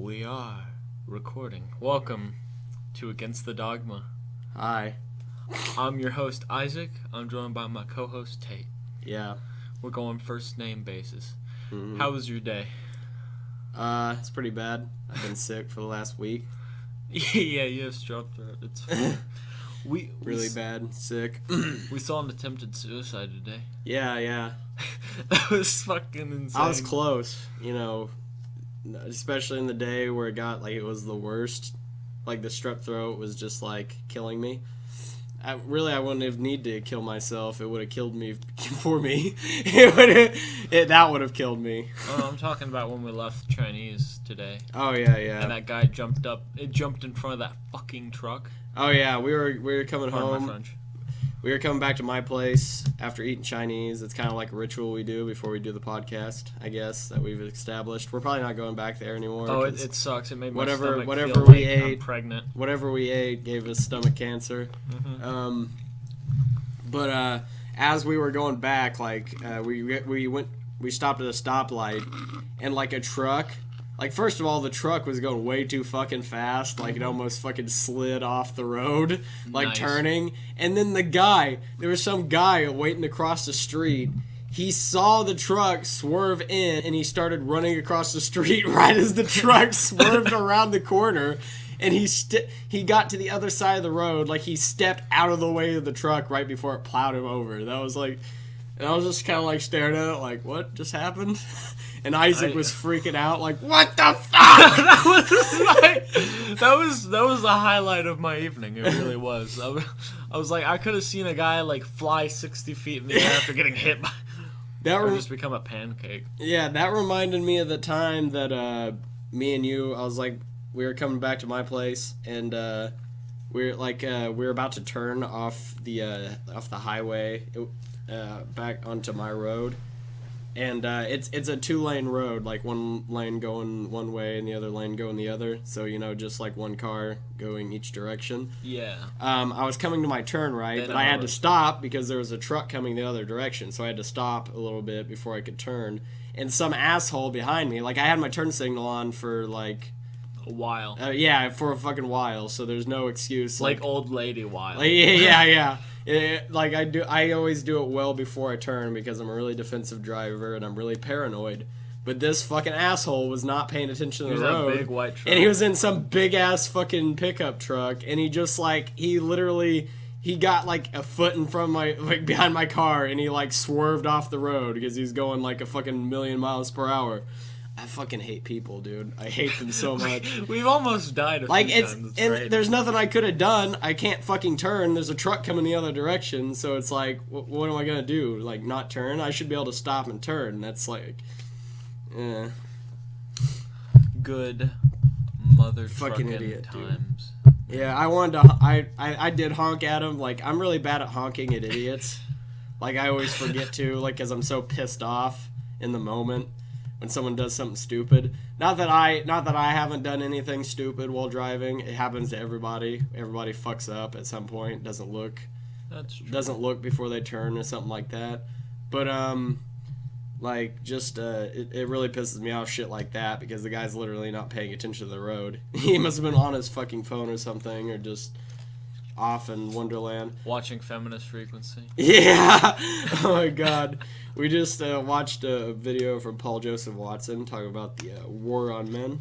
We are recording. Welcome to Against the Dogma. Hi. I'm your host, Isaac. I'm joined by my co-host, Tate. Yeah. We're going first name basis. Mm-hmm. How was your day? It's pretty bad. I've been sick for the last week. Yeah, you have strep throat. It's fine. Really bad. Sick. We saw an attempted suicide today. Yeah. That was fucking insane. I was close, especially in the day where it was the worst. Like, the strep throat was just, killing me. I wouldn't have needed to kill myself. It would have killed me for me. That would have killed me. Oh, I'm talking about when we left Chinese today. Oh, yeah. And that guy jumped in front of that fucking truck. Oh, yeah, we were coming Pardon home. my French. We were coming back to my place after eating Chinese. It's kind of like a ritual we do before we do the podcast, I guess, that we've established. We're probably not going back there anymore. Oh, it sucks. It made my whatever stomach we feel like ate, I'm pregnant. Whatever we ate gave us stomach cancer. Mm-hmm. But as we were going back, we stopped at a stoplight, and a truck. First of all, the truck was going way too fucking fast. It almost fucking slid off the road, Nice. turning. And then there was some guy waiting across the street. He saw the truck swerve in, and he started running across the street right as the truck swerved around the corner. And he got to the other side of the road, he stepped out of the way of the truck right before it plowed him over. That was and I was just kind of staring at it, what just happened? And Isaac was freaking out, what the fuck? that was the highlight of my evening. It really was. I was I could have seen a guy fly 60 feet in the air after getting hit by. Or just become a pancake. Yeah, that reminded me of the time that me and you, we were coming back to my place, and we were about to turn off the highway back onto my road. And it's a 2-lane road, one lane going one way and the other lane going the other. So, just one car going each direction. Yeah. I was coming to my turn right, but I had to stop because there was a truck coming the other direction. So I had to stop a little bit before I could turn. And some asshole behind me, I had my turn signal on for a while. Yeah, for a fucking while. So there's no excuse. Old lady while. Yeah. I always do it well before I turn because I'm a really defensive driver and I'm really paranoid. But this fucking asshole was not paying attention to the road. He was in a big white truck. And he was in some big ass fucking pickup truck, and he just he got a foot in front of my behind my car, and he swerved off the road because he's going a fucking million miles per hour. I fucking hate people, dude. I hate them so much. We've almost died a few times. And there's nothing I could have done. I can't fucking turn. There's a truck coming the other direction, so it's what am I gonna do? Not turn? I should be able to stop and turn. That's good mother fucking trucking idiot, times. Dude. Yeah, I wanted to. I did honk at him. I'm really bad at honking at idiots. I always forget to, because I'm so pissed off in the moment when someone does something stupid. Not that I haven't done anything stupid while driving. It happens to everybody. Everybody fucks up at some point. Doesn't look. That's true. Doesn't look before they turn or something like that. But it really pisses me off shit like that because the guy's literally not paying attention to the road. He must have been on his fucking phone or something, or just off in Wonderland. Watching Feminist Frequency. Yeah! Oh my god. We just watched a video from Paul Joseph Watson talking about the war on men.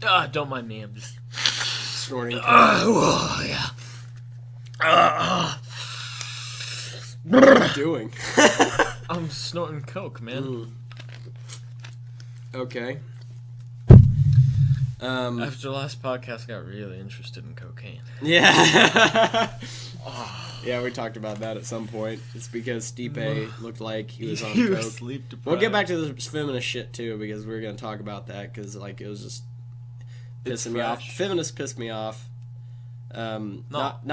Don't mind me, I'm just snorting. Yeah. What are you doing? I'm snorting coke, man. Okay. After the last podcast, I got really interested in cocaine. Yeah. Yeah, we talked about that at some point. It's because Stipe looked like he was on coke. Was sleep deprived. We'll get back to the feminist shit too, because we're gonna talk about that because it was just pissing me off. Feminists pissed me off. Not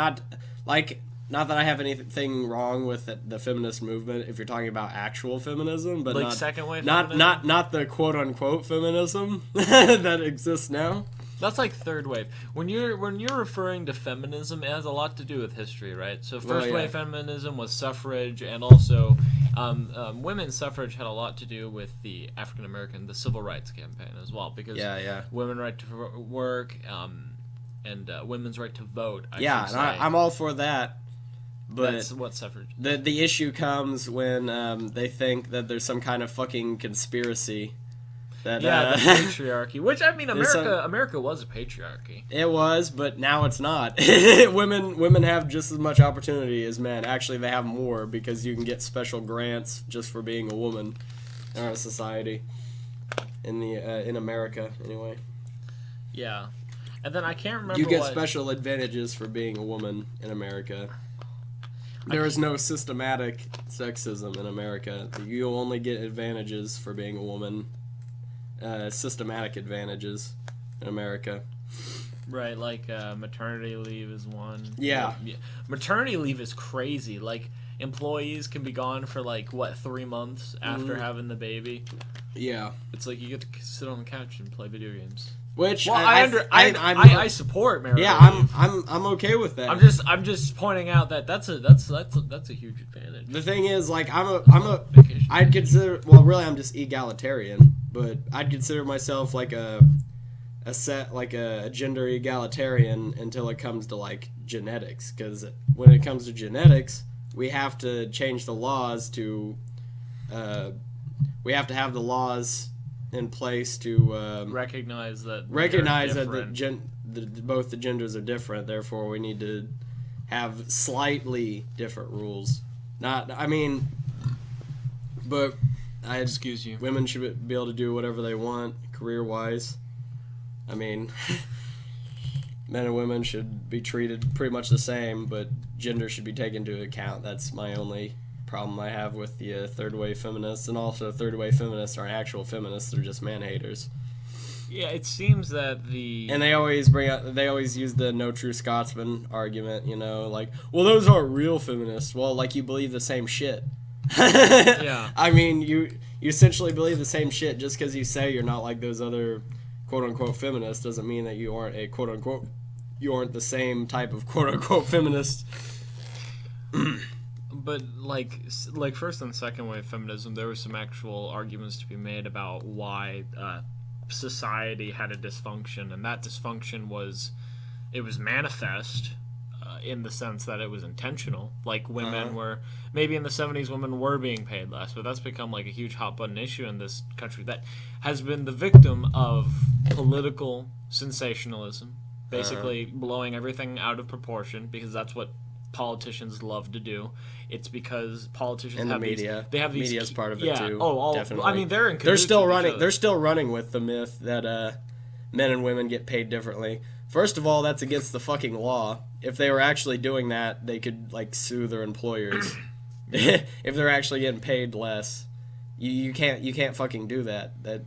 that I have anything wrong with the feminist movement if you're talking about actual feminism, but not second wave feminism? not the quote unquote feminism that exists now. That's third wave. When you're referring to feminism, it has a lot to do with history, right? So first wave feminism was suffrage and also women's suffrage had a lot to do with the the civil rights campaign as well, because women's right to work, and women's right to vote. And I'm all for that. But that's what suffrage. The issue comes when they think that there's some kind of fucking conspiracy. That, the patriarchy. Which, I mean, America was a patriarchy. It was, but now it's not. Women have just as much opportunity as men. Actually, they have more, because you can get special grants just for being a woman in our society. In America, anyway. Yeah. And then I can't remember. You get special advantages for being a woman in America. There is no systematic sexism in America. You only get advantages for being a woman. Systematic advantages in America. Right, like maternity leave is one. Yeah. Maternity leave is crazy. Like, employees can be gone for, 3 months after having the baby. Yeah. It's like you get to sit on the couch and play video games. Which I support marital leave. I'm okay with that. I'm just pointing out that that's a huge advantage. The thing is, I'd consider, well, really I'm just egalitarian, but I'd consider myself like a gender egalitarian until it comes to genetics, because when it comes to genetics, we have to change the laws to we have to have the laws in place to recognize that both the genders are different. Therefore, we need to have slightly different rules. Excuse you. Women should be able to do whatever they want career-wise. Men and women should be treated pretty much the same, but gender should be taken into account. That's my only problem I have with the third-wave feminists. And also, third-wave feminists aren't actual feminists. They're just man-haters. Yeah, it seems that And they always use the no true Scotsman argument, well, those aren't real feminists. Well, you believe the same shit. Yeah. You essentially believe the same shit. Just because you say you're not like those other quote-unquote feminists doesn't mean that you aren't a quote-unquote, you aren't the same type of quote-unquote feminist. But first and second wave feminism, there were some actual arguments to be made about why society had a dysfunction, and that dysfunction was manifest in the sense that it was intentional. Women were, maybe in the 70s, women were being paid less, but that's become a huge hot button issue in this country that has been the victim of political sensationalism, basically blowing everything out of proportion, because that's what politicians love to do. It's because politicians and have the media. They have these media's part of it too. Definitely. They're still running with the myth that men and women get paid differently. First of all, that's against the fucking law. If they were actually doing that, they could sue their employers. If they're actually getting paid less, you can't fucking do that. That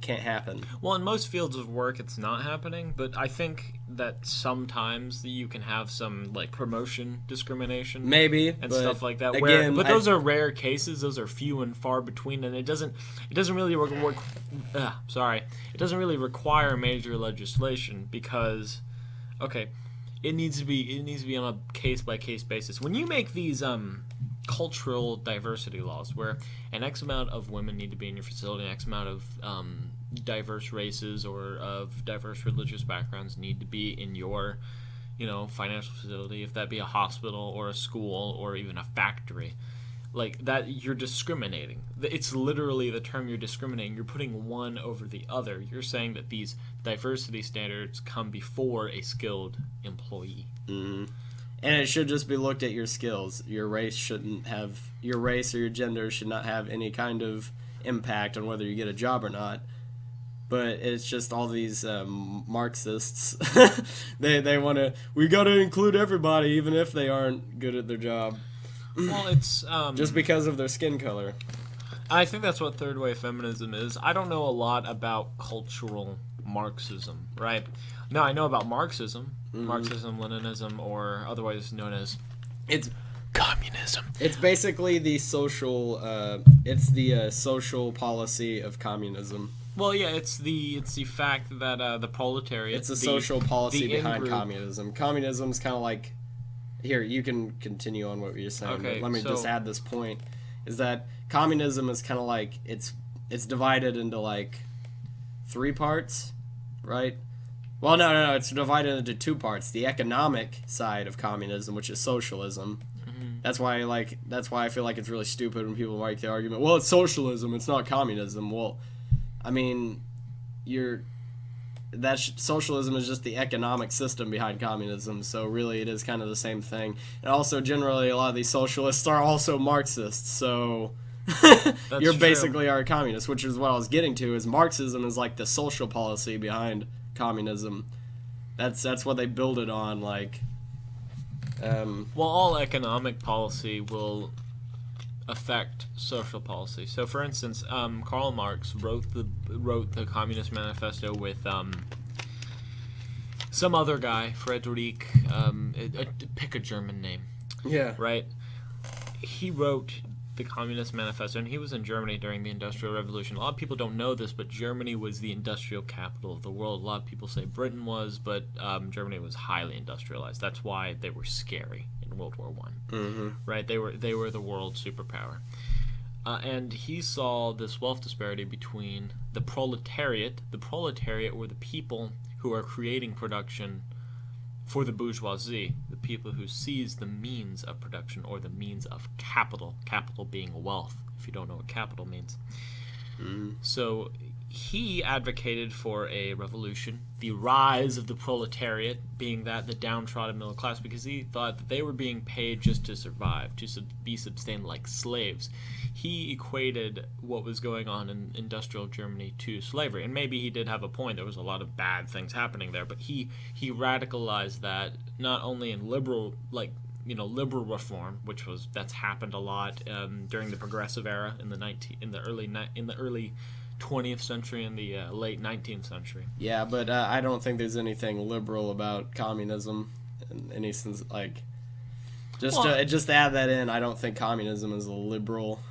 can't happen. Well, in most fields of work, it's not happening, but I think that sometimes you can have some promotion discrimination, maybe, and stuff like that. Again, those are rare cases; those are few and far between, and it doesn't really require major legislation, because, it needs to be on a case by case basis. When you make these cultural diversity laws, where an X amount of women need to be in your facility, an X amount of diverse races or of diverse religious backgrounds need to be in your, financial facility, if that be a hospital or a school or even a factory, that, you're discriminating. It's literally the term, you're discriminating. You're putting one over the other. You're saying that these diversity standards come before a skilled employee. Mm-hmm. And it should just be looked at your skills. Your race or your gender should not have any kind of impact on whether you get a job or not. But it's just all these Marxists. they want to, we got to include everybody even if they aren't good at their job. Well, it's just because of their skin color. I think that's what third wave feminism is. I don't know a lot about cultural Marxism, right? No, I know about Marxism. Marxism, Leninism, or otherwise known as communism. It's basically the social social policy of communism. Well, yeah, it's the fact that the proletariat. It's a social policy behind communism. Communism's kind of like, here, you can continue on what you're saying. Okay, but let me just add this point. is that communism is kind of like it's divided into like 3 parts, right? Well, no, it's divided into 2 parts. The economic side of communism, which is socialism. That's why I feel like it's really stupid when people make the argument, well, it's socialism, it's not communism. Well, I mean, socialism is just the economic system behind communism, so really it is kind of the same thing. And also, generally, a lot of these socialists are also Marxists, so you're basically a communist, which is what I was getting to, is Marxism is like the social policy behind communism. That's what they build it on, like... well, all economic policy will affect social policy. So, for instance, Karl Marx wrote the Communist Manifesto with some other guy, Friedrich. Pick a German name. Yeah. Right. He wrote the Communist Manifesto, and he was in Germany during the Industrial Revolution. A lot of people don't know this, but Germany was the industrial capital of the world. A lot of people say Britain was, but Germany was highly industrialized. That's why they were scary in World War One. Right? They were the world superpower. And he saw this wealth disparity between the proletariat. The proletariat were the people who are creating production for the bourgeoisie, the people who seize the means of production or the means of capital being wealth, if you don't know what capital means. So he advocated for a revolution, the rise of the proletariat, being that the downtrodden middle class, because he thought that they were being paid just to survive, to be sustained like slaves. He equated what was going on in industrial Germany to slavery, and maybe he did have a point. There was a lot of bad things happening there, but he radicalized that not only in liberal reform, that's happened a lot during the progressive era in the early 20th century and the late 19th century. Yeah, but I don't think there's anything liberal about communism in any sense. Like, just to add that in, I don't think communism is a liberal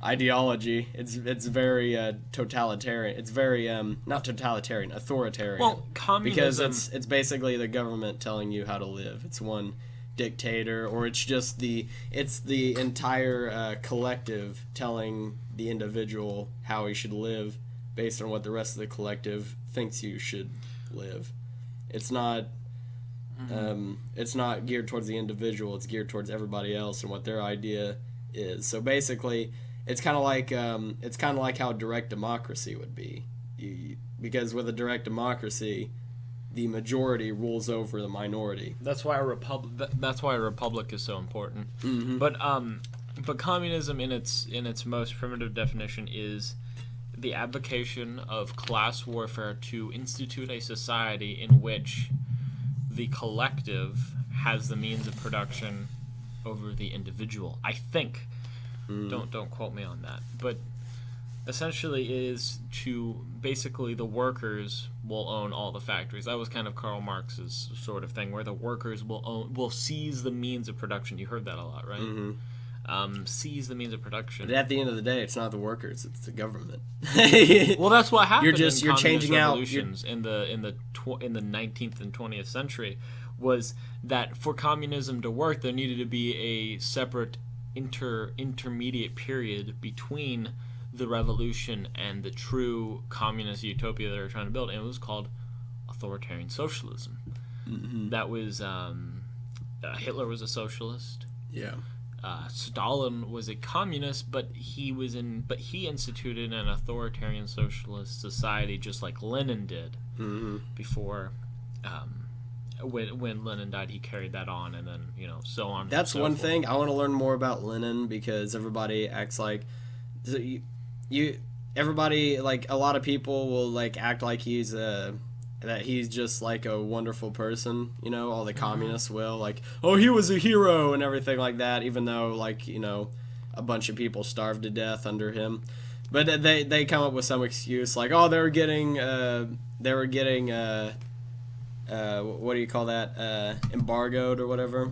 ideology. It's very totalitarian. It's very not totalitarian, authoritarian. Well, communism, because it's basically the government telling you how to live. It's one dictator, or it's the entire collective telling the individual how he should live based on what the rest of the collective thinks you should live. It's not it's not geared towards the individual. It's geared towards everybody else and what their idea is. So basically, it's kind of like how direct democracy would be. Because with a direct democracy, the majority rules over the minority. That's why a republic is so important. But communism, in its most primitive definition, is the advocation of class warfare to institute a society in which the collective has the means of production over the individual. I think. Don't quote me on that, but essentially it is to basically the workers will own all the factories. That was kind of Karl Marx's sort of thing, where the workers will seize the means of production. You heard that a lot, right? Seize the means of production. But at the end of the day, it's not the workers; it's the government. Well, that's what happened. You're changing out revolutions in the 19th and 20th century. Was that for communism to work, there needed to be a separate intermediate period between the revolution and the true communist utopia they were trying to build, and it was called authoritarian socialism. That was Hitler was a socialist. Yeah. Stalin was a communist, but he instituted an authoritarian socialist society, just like Lenin did before. When Lenin died, he carried that on, and then so on. That's so one forth. thing I want to learn more about Lenin, because everybody acts like everybody, like, a lot of people will like act like he's just like a wonderful person, all the communists will, like, oh, he was a hero and everything like that, even though, like, a bunch of people starved to death under him. But they come up with some excuse like, oh, they were getting what do you call that, embargoed or whatever.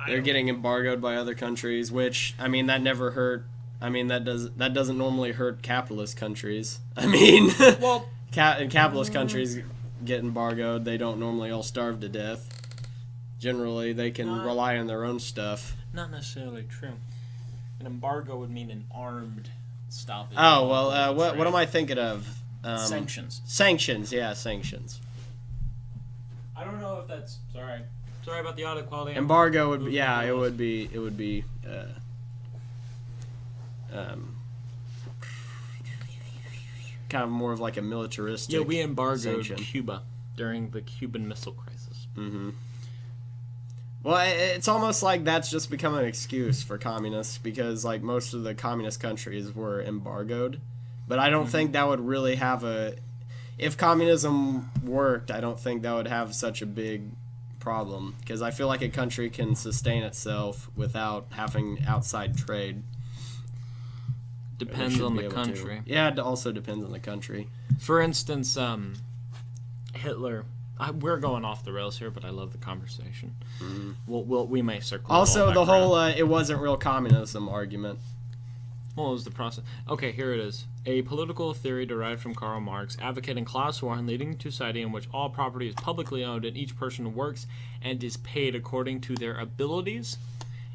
They're getting embargoed by other countries, which, I mean, that never hurt. I mean, that doesn't normally hurt capitalist countries. I mean, well, in capitalist countries get embargoed, they don't normally all starve to death. Generally, they can rely on their own stuff. Not necessarily true. An embargo would mean an armed stoppage. Oh, well, what am I thinking of? Sanctions. Sanctions, yeah, sanctions. I don't know if that's... Sorry about the audio quality. Embargo would be, yeah, it would be, kind of more of like a militaristic. Yeah, we embargoed sanction. Cuba during the Cuban Missile Crisis. Mm-hmm. Well, it's almost like that's just become an excuse for communists because, like, most of the communist countries were embargoed. But I don't think that would really have a... If communism worked, I don't think that would have such a big problem. Because I feel like a country can sustain itself without having outside trade. Depends on the country. Yeah, it also depends on the country. For instance, Hitler... we're going off the rails here, but I love the conversation. Mm-hmm. We may circle. Also, the whole it wasn't real communism argument. What was the process? Okay, here it is. A political theory derived from Karl Marx, advocating class war and leading to a society in which all property is publicly owned and each person works and is paid according to their abilities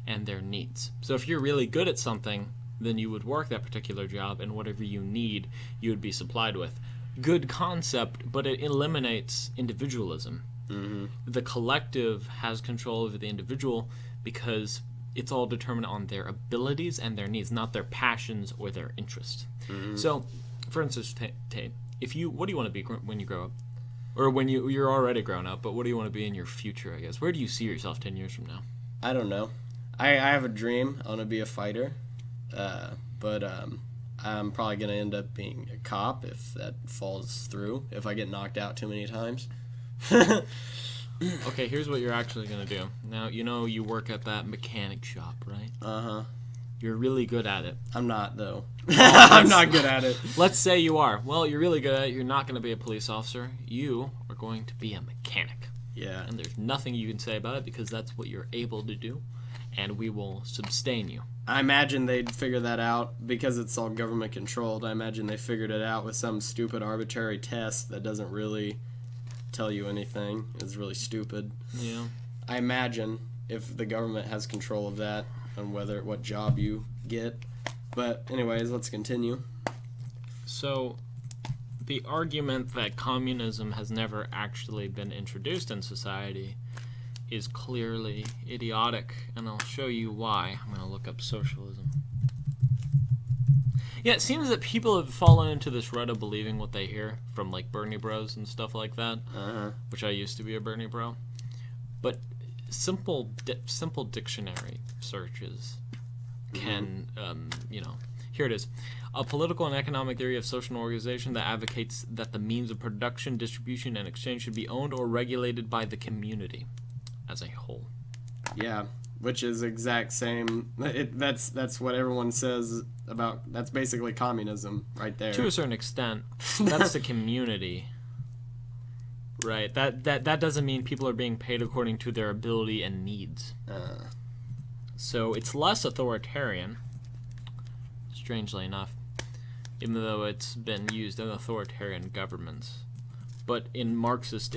and their needs. So if you're really good at something, then you would work that particular job, and whatever you need, you would be supplied with. Good concept, but it eliminates individualism. Mm-hmm. The collective has control over the individual because it's all determined on their abilities and their needs, not their passions or their interests. Mm-hmm. So, for instance, Tate, what do you want to be when you grow up? Or when you're already grown up, but what do you want to be in your future, I guess? Where do you see yourself 10 years from now? I don't know. I have a dream. I want to be a fighter. But I'm probably going to end up being a cop if that falls through, if I get knocked out too many times. Okay, here's what you're actually going to do. Now, you work at that mechanic shop, right? Uh-huh. You're really good at it. I'm not, though. I'm not good at it. Let's say you are. Well, you're really good at it. You're not going to be a police officer. You are going to be a mechanic. Yeah. And there's nothing you can say about it because that's what you're able to do, and we will sustain you. I imagine they'd figure that out because it's all government controlled. I imagine they figured it out with some stupid arbitrary test that doesn't really tell you anything. It's really stupid. Yeah. I imagine if the government has control of that on what job you get. But anyways, let's continue. So the argument that communism has never actually been introduced in society is clearly idiotic, and I'll show you why. I'm going to look up socialism. Yeah, it seems that people have fallen into this rut of believing what they hear from, like, Bernie bros and stuff like that, which I used to be a Bernie bro. But simple dictionary searches can, here it is. A political and economic theory of social organization that advocates that the means of production, distribution, and exchange should be owned or regulated by the community as a whole. Yeah, which is exact same. That's what everyone says about. That's basically communism right there. To a certain extent, that's the community, right? That doesn't mean people are being paid according to their ability and needs. So it's less authoritarian, strangely enough, even though it's been used in authoritarian governments. But in Marxist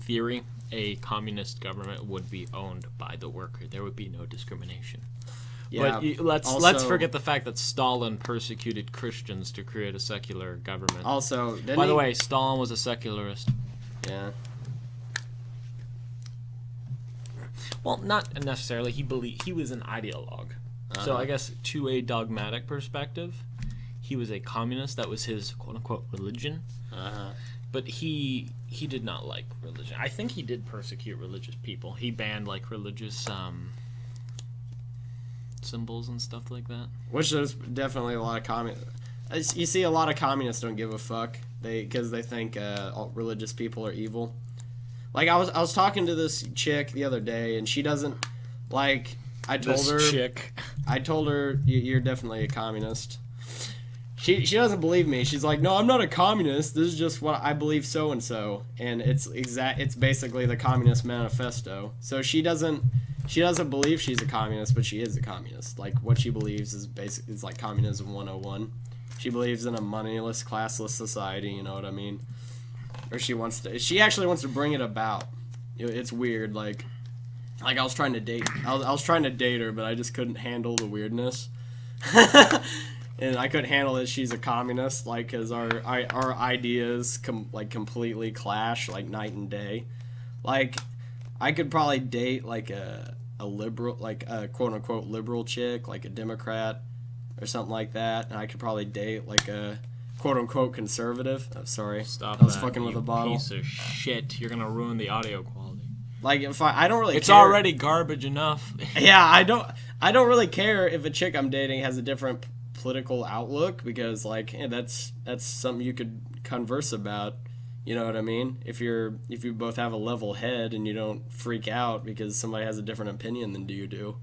theory, a communist government would be owned by the worker. There would be no discrimination. Yeah, but let's forget the fact that Stalin persecuted Christians to create a secular government. Also, by the way, Stalin was a secularist. Yeah. Well, not necessarily. He was an ideologue. So I guess to a dogmatic perspective, he was a communist. That was his quote-unquote religion. But he did not like religion. I think he did persecute religious people. He banned, like, religious symbols and stuff like that. Which there's definitely a lot of communists. You see a lot of communists don't give a fuck because they think all religious people are evil. Like, I was talking to this chick the other day, and she doesn't, like, I told her, you're definitely a communist. She doesn't believe me. She's like, no, I'm not a communist. This is just what I believe so-and-so. And it's basically the Communist Manifesto. So she doesn't believe she's a communist, but she is a communist. Like, what she believes is like Communism 101. She believes in a moneyless, classless society, you know what I mean? Or she actually wants to bring it about. It's weird, like I was trying to date her, but I just couldn't handle the weirdness. And I couldn't handle that she's a communist, like, because our ideas completely clash, like, night and day. Like, I could probably date, like, a liberal, like, a quote-unquote liberal chick, like a Democrat or something like that. And I could probably date, like, a quote-unquote conservative. Oh, sorry. Stop I was that, fucking with you a bottle. piece of shit. You're gonna ruin the audio quality. Like, if I don't really It's care. already garbage enough. Yeah, I don't really care if a chick I'm dating has a different political outlook, because like that's something you could converse about. You know what I mean? If you both have a level head and you don't freak out because somebody has a different opinion than you do.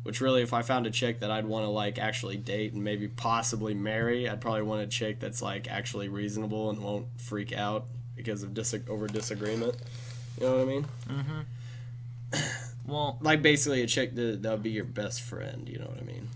Which really, if I found a chick that I'd want to like actually date and maybe possibly marry, I'd probably want a chick that's like actually reasonable and won't freak out because of over disagreement. You know what I mean? Well, like basically a chick that'll be your best friend. You know what I mean?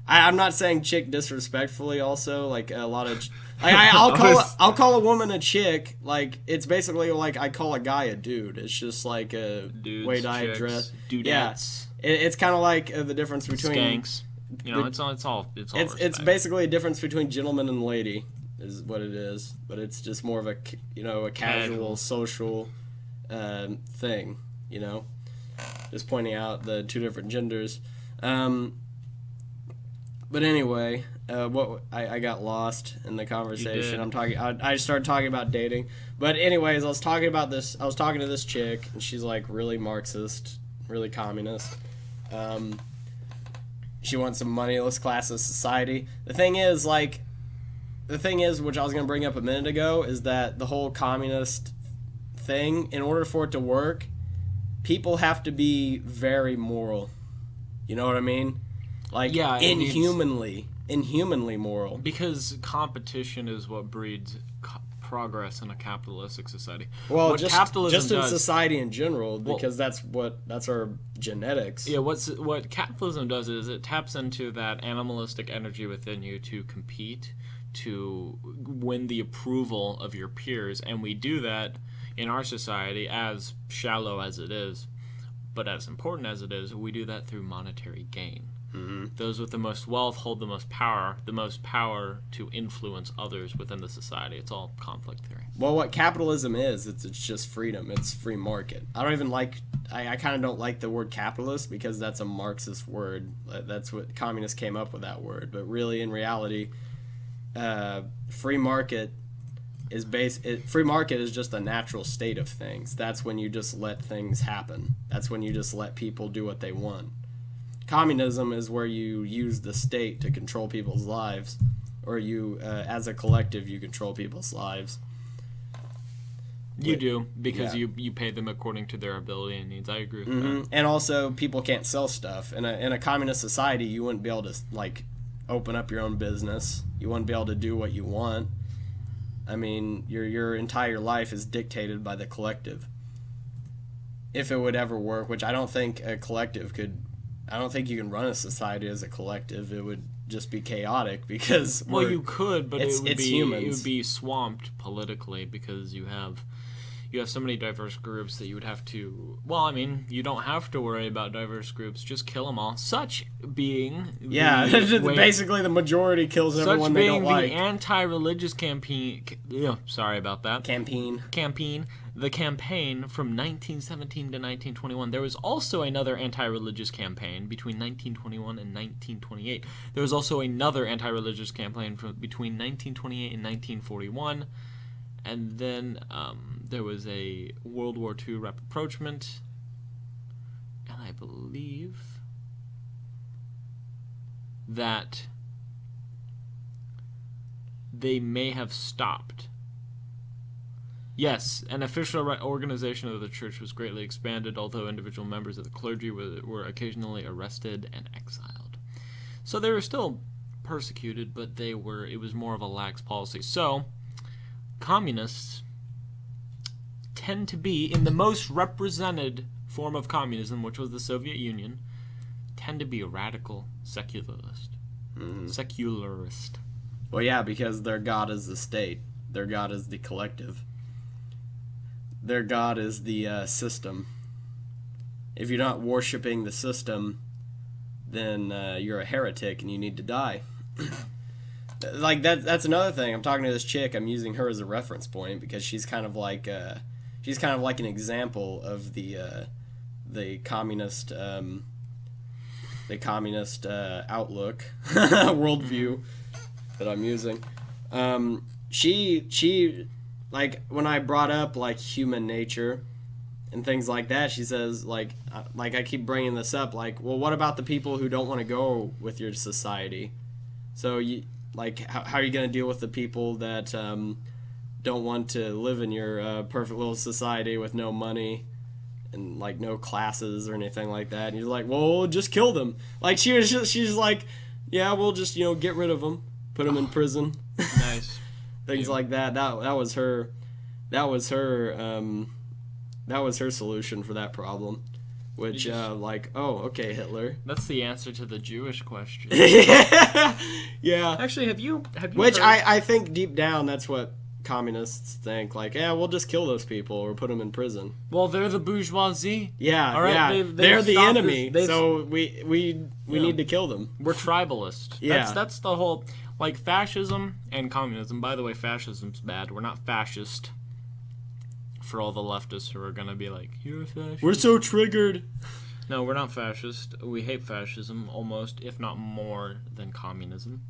I'm not saying chick disrespectfully. Also, like a lot of, like I'll call a woman a chick. Like it's basically like I call a guy a dude. It's just like a dudes, way I chicks, dress. dudettes. Yeah, it's kind of like the difference between skanks. You know, it's all. It's basically a difference between gentleman and lady is what it is. But it's just more of a a casual social thing. You know, just pointing out the two different genders. But anyway, I got lost in the conversation. I started talking about dating. But anyways, I was talking to this chick, and she's like really Marxist, really communist. She wants a moneyless classless society. The thing is, which I was gonna bring up a minute ago, is that the whole communist thing, in order for it to work, people have to be very moral. You know what I mean? Like, yeah, inhumanly moral. Because competition is what breeds progress in a capitalistic society. Well, what just in society in general, because that's our genetics. Yeah, what capitalism does is it taps into that animalistic energy within you to compete, to win the approval of your peers, and we do that in our society, as shallow as it is, but as important as it is, we do that through monetary gain. Mm-hmm. Those with the most wealth hold the most power to influence others within the society. It's all conflict theory. Well, what capitalism is, it's just freedom. It's free market. I don't even like, I kind of don't like the word capitalist because that's a Marxist word. That's what communists came up with that word. But really, in reality, free market is free market is just a natural state of things. That's when you just let things happen. That's when you just let people do what they want. Communism is where you use the state to control people's lives, or you, as a collective, you control people's lives. You do, because you pay them according to their ability and needs. I agree with that. And also, people can't sell stuff. In a communist society, you wouldn't be able to, like, open up your own business. You wouldn't be able to do what you want. I mean, your entire life is dictated by the collective. If it would ever work, which I don't think a collective could... I don't think you can run a society as a collective. It would just be chaotic because you could, but it would humans. be swamped politically because you have so many diverse groups that you would have to. Well, I mean, you don't have to worry about diverse groups; just kill them all. Such being basically the majority kills everyone they don't like. The anti-religious campaign. Sorry about that. Campaign. The campaign from 1917 to 1921. There was also another anti-religious campaign between 1921 and 1928. There was also another anti-religious campaign between 1928 and 1941. And then there was a World War II rapprochement. And I believe that they may have stopped. Yes, an official organization of the church was greatly expanded, although individual members of the clergy were occasionally arrested and exiled. So they were still persecuted, but it was more of a lax policy. So, communists tend to be, in the most represented form of communism, which was the Soviet Union, tend to be a radical secularist. Mm-hmm. Secularist. Well, yeah, because their God is the state. Their God is the collective. Their God is the system. If you're not worshiping the system, then you're a heretic and you need to die. Like that's another thing. I'm talking to this chick. I'm using her as a reference point because she's kind of like an example of the communist outlook worldview that I'm using. She like when I brought up like human nature and things like that, she says like I keep bringing this up, like, well, what about the people who don't want to go with your society? So you like how are you going to deal with the people that don't want to live in your perfect little society with no money and like no classes or anything like that? And you're like, well, we'll just kill them. Like she's like, yeah, we'll just get rid of them, put them in prison. Nice. Things like that. That was her solution for that problem. Which like, oh, okay, Hitler. That's the answer to the Jewish question. Yeah. Actually, have you Which heard... I think deep down that's what communists think. Like, yeah, we'll just kill those people or put them in prison. Well, they're the bourgeoisie. Yeah, all right? yeah. They're the enemy, so we need to kill them. We're tribalist. Yeah. That's the whole, like, fascism and communism. By the way, fascism's bad. We're not fascist. For all the leftists who are gonna be like, you're a fascist. We're so triggered. No, we're not fascist. We hate fascism almost, if not more, than communism.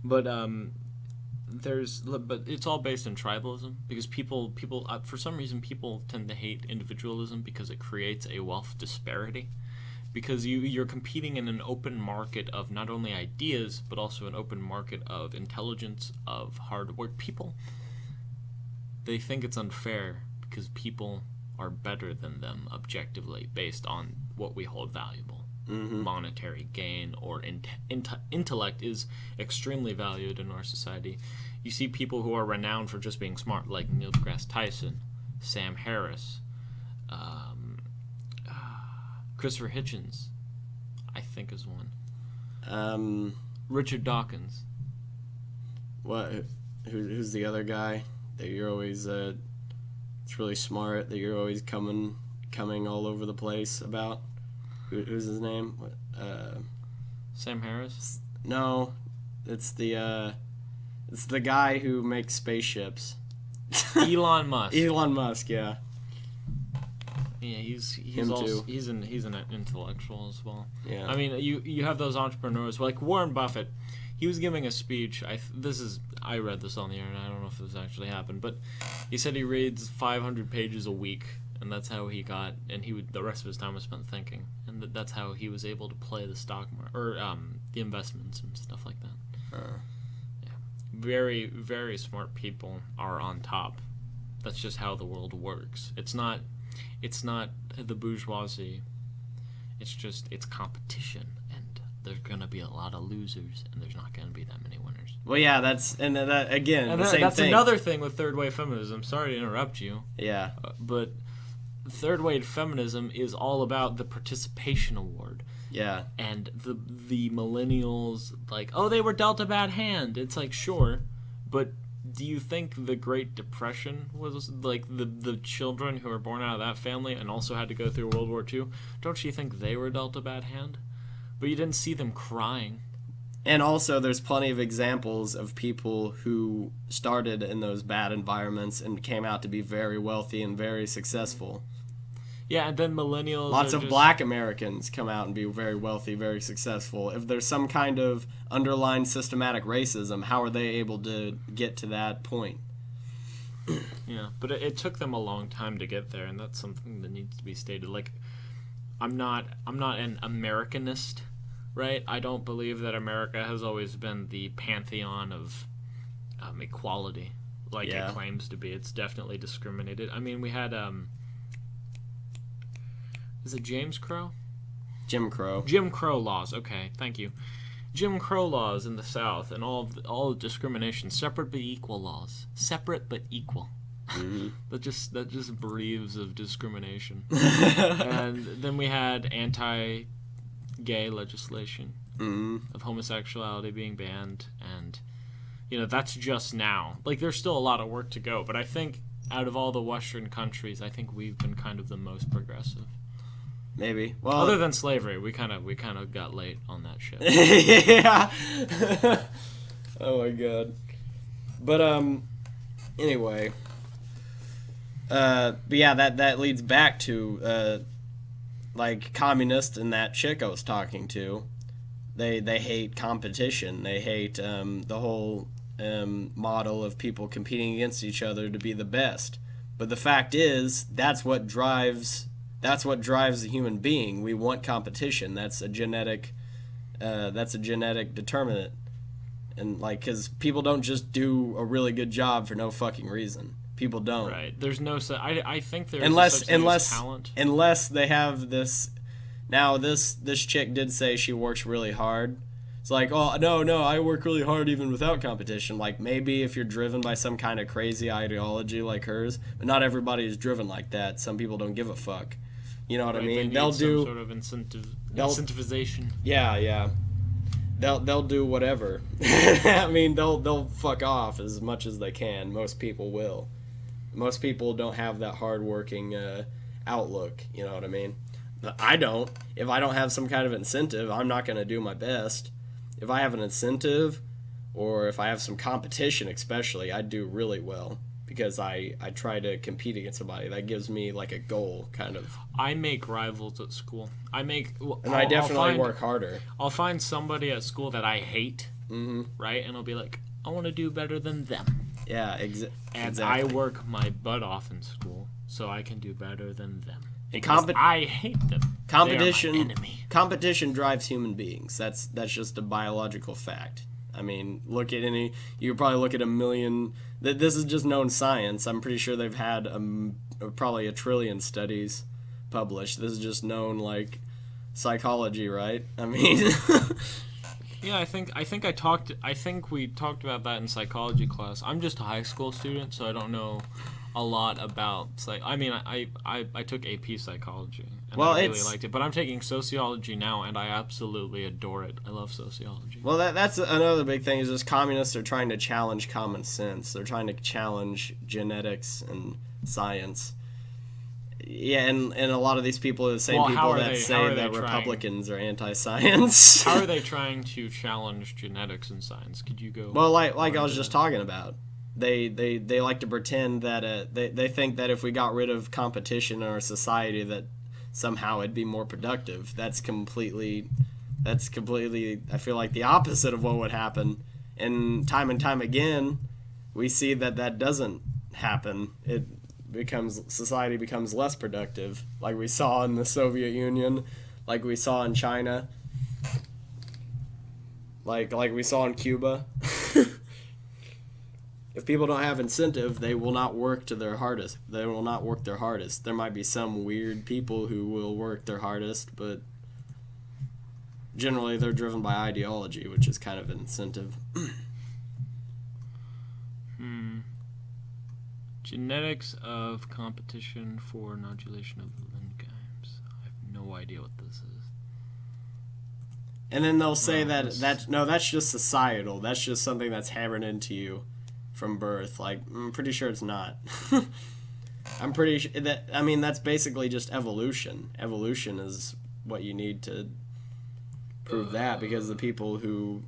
But but it's all based in tribalism because people for some reason people tend to hate individualism because it creates a wealth disparity. Because you're competing in an open market of not only ideas but also an open market of intelligence, of hard work. People, they think it's unfair because people are better than them objectively based on what we hold valuable. Mm-hmm. Monetary gain or intellect is extremely valued in our society. You see people who are renowned for just being smart, like Neil deGrasse Tyson, Sam Harris, Christopher Hitchens, I think is one. Richard Dawkins. What? Who's the other guy that you're always? It's really smart that you're always coming all over the place about. Who's his name? What? Sam Harris? No, it's the guy who makes spaceships. Elon Musk. Elon Musk, yeah. Yeah, he's an intellectual as well. Yeah. I mean, you have those entrepreneurs like Warren Buffett. He was giving a speech. I read this on the internet. I don't know if this actually happened, but he said he reads 500 pages a week, and that's how he got. And the rest of his time was spent thinking, and that's how he was able to play the stock market or the investments and stuff like that. Yeah, very very smart people are on top. That's just how the world works. It's not the bourgeoisie. It's competition, and there's gonna be a lot of losers, and there's not gonna be that many winners. Well, yeah, that's the same that's thing. Another thing with third wave feminism. Sorry to interrupt you. Yeah. But third wave feminism is all about the participation award. Yeah. And the millennials, like, oh, they were dealt a bad hand. It's like, sure, but do you think the Great Depression was like the children who were born out of that family and also had to go through World War II? Don't you think they were dealt a bad hand? But you didn't see them crying. And also, there's plenty of examples of people who started in those bad environments and came out to be very wealthy and very successful. Yeah, and then millennials. Lots of black Americans come out and be very wealthy, very successful. If there's some kind of underlying systematic racism, how are they able to get to that point? Yeah, but it took them a long time to get there, and that's something that needs to be stated. Like, I'm not an Americanist, right? I don't believe that America has always been the pantheon of equality, like it claims to be. It's definitely discriminated. I mean, we had is it James Crow? Jim Crow. Jim Crow laws. Okay, thank you. Jim Crow laws in the South and all discrimination, separate but equal laws. Separate but equal. Mm-hmm. that just breathes of discrimination. And then we had anti-gay legislation of homosexuality being banned, and that's just now. Like, there's still a lot of work to go, but I think out of all the Western countries, I think we've been kind of the most progressive. Maybe. Well, Other than slavery, we kind of got late on that shit. yeah. Oh my god. But anyway. But yeah, that leads back to like communists and that chick I was talking to. They hate competition. They hate the whole model of people competing against each other to be the best. But the fact is, that's what drives the human being. We want competition. That's a genetic determinant. And like, because people don't just do a really good job for no fucking reason. People don't. Right. There's no. I think there's unless talent. Unless they have this. Now this chick did say she works really hard. It's like, oh no, I work really hard even without competition. Like maybe if you're driven by some kind of crazy ideology like hers, but not everybody is driven like that. Some people don't give a fuck. You know what I mean? They'll do some sort of incentivization. Yeah. They'll do whatever. I mean, they'll fuck off as much as they can. Most people will. Most people don't have that hard-working outlook. You know what I mean? But I don't. If I don't have some kind of incentive, I'm not going to do my best. If I have an incentive, or if I have some competition especially, I do really well. Because I try to compete against somebody. That gives me like a goal, kind of. I make rivals at school. I definitely work harder. I'll find somebody at school that I hate, right? And I'll be like, I want to do better than them. Yeah, And exactly. I work my butt off in school, so I can do better than them. And I hate them. competition. They are my enemy. Competition drives human beings. That's just a biological fact. I mean, you could probably look at a million. This is just known science. I'm pretty sure they've had probably a trillion studies published. This is just known like psychology, right? I mean, yeah, I think we talked about that in psychology class. I'm just a high school student, so I don't know a lot about I took AP psychology and I really liked it, but I'm taking sociology now and I absolutely adore it. I love sociology. Well, that's another big thing is just communists are trying to challenge common sense. They're trying to challenge genetics and science. Yeah, and a lot of these people are the same people that say that Republicans are anti-science. How are they trying to challenge genetics and science? Could you go? Well, like I was just talking about. They like to pretend that they think that if we got rid of competition in our society that somehow it'd be more productive. That's completely I feel like the opposite of what would happen. And time again we see that doesn't happen. Society becomes less productive, like we saw in the Soviet Union, like we saw in China, like we saw in Cuba. If people don't have incentive, they will not work to their hardest. They will not work their hardest. There might be some weird people who will work their hardest, but generally they're driven by ideology, which is kind of an incentive. Genetics of competition for nodulation of enzymes. I have no idea what this is. And then they'll say that's just societal. That's just something that's hammered into you from birth. Like, I'm pretty sure it's not. I'm pretty sure that's basically just evolution. Evolution is what you need to prove that, because the people who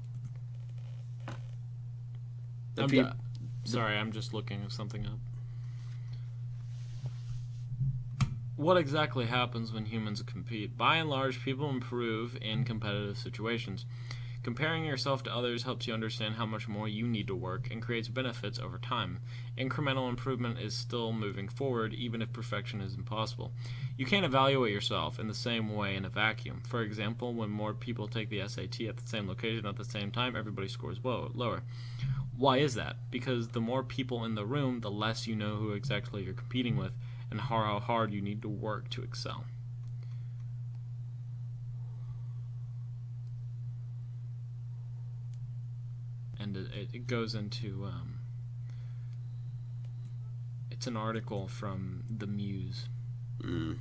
sorry, I'm just looking something up. What exactly happens when humans compete? By and large, people improve in competitive situations. Comparing yourself to others helps you understand how much more you need to work and creates benefits over time. Incremental improvement is still moving forward, even if perfection is impossible. You can't evaluate yourself in the same way in a vacuum. For example, when more people take the SAT at the same location at the same time, everybody scores lower. Why is that? Because the more people in the room, the less you know who exactly you're competing with and how hard you need to work to excel. And it goes into it's an article from the Muse. I'm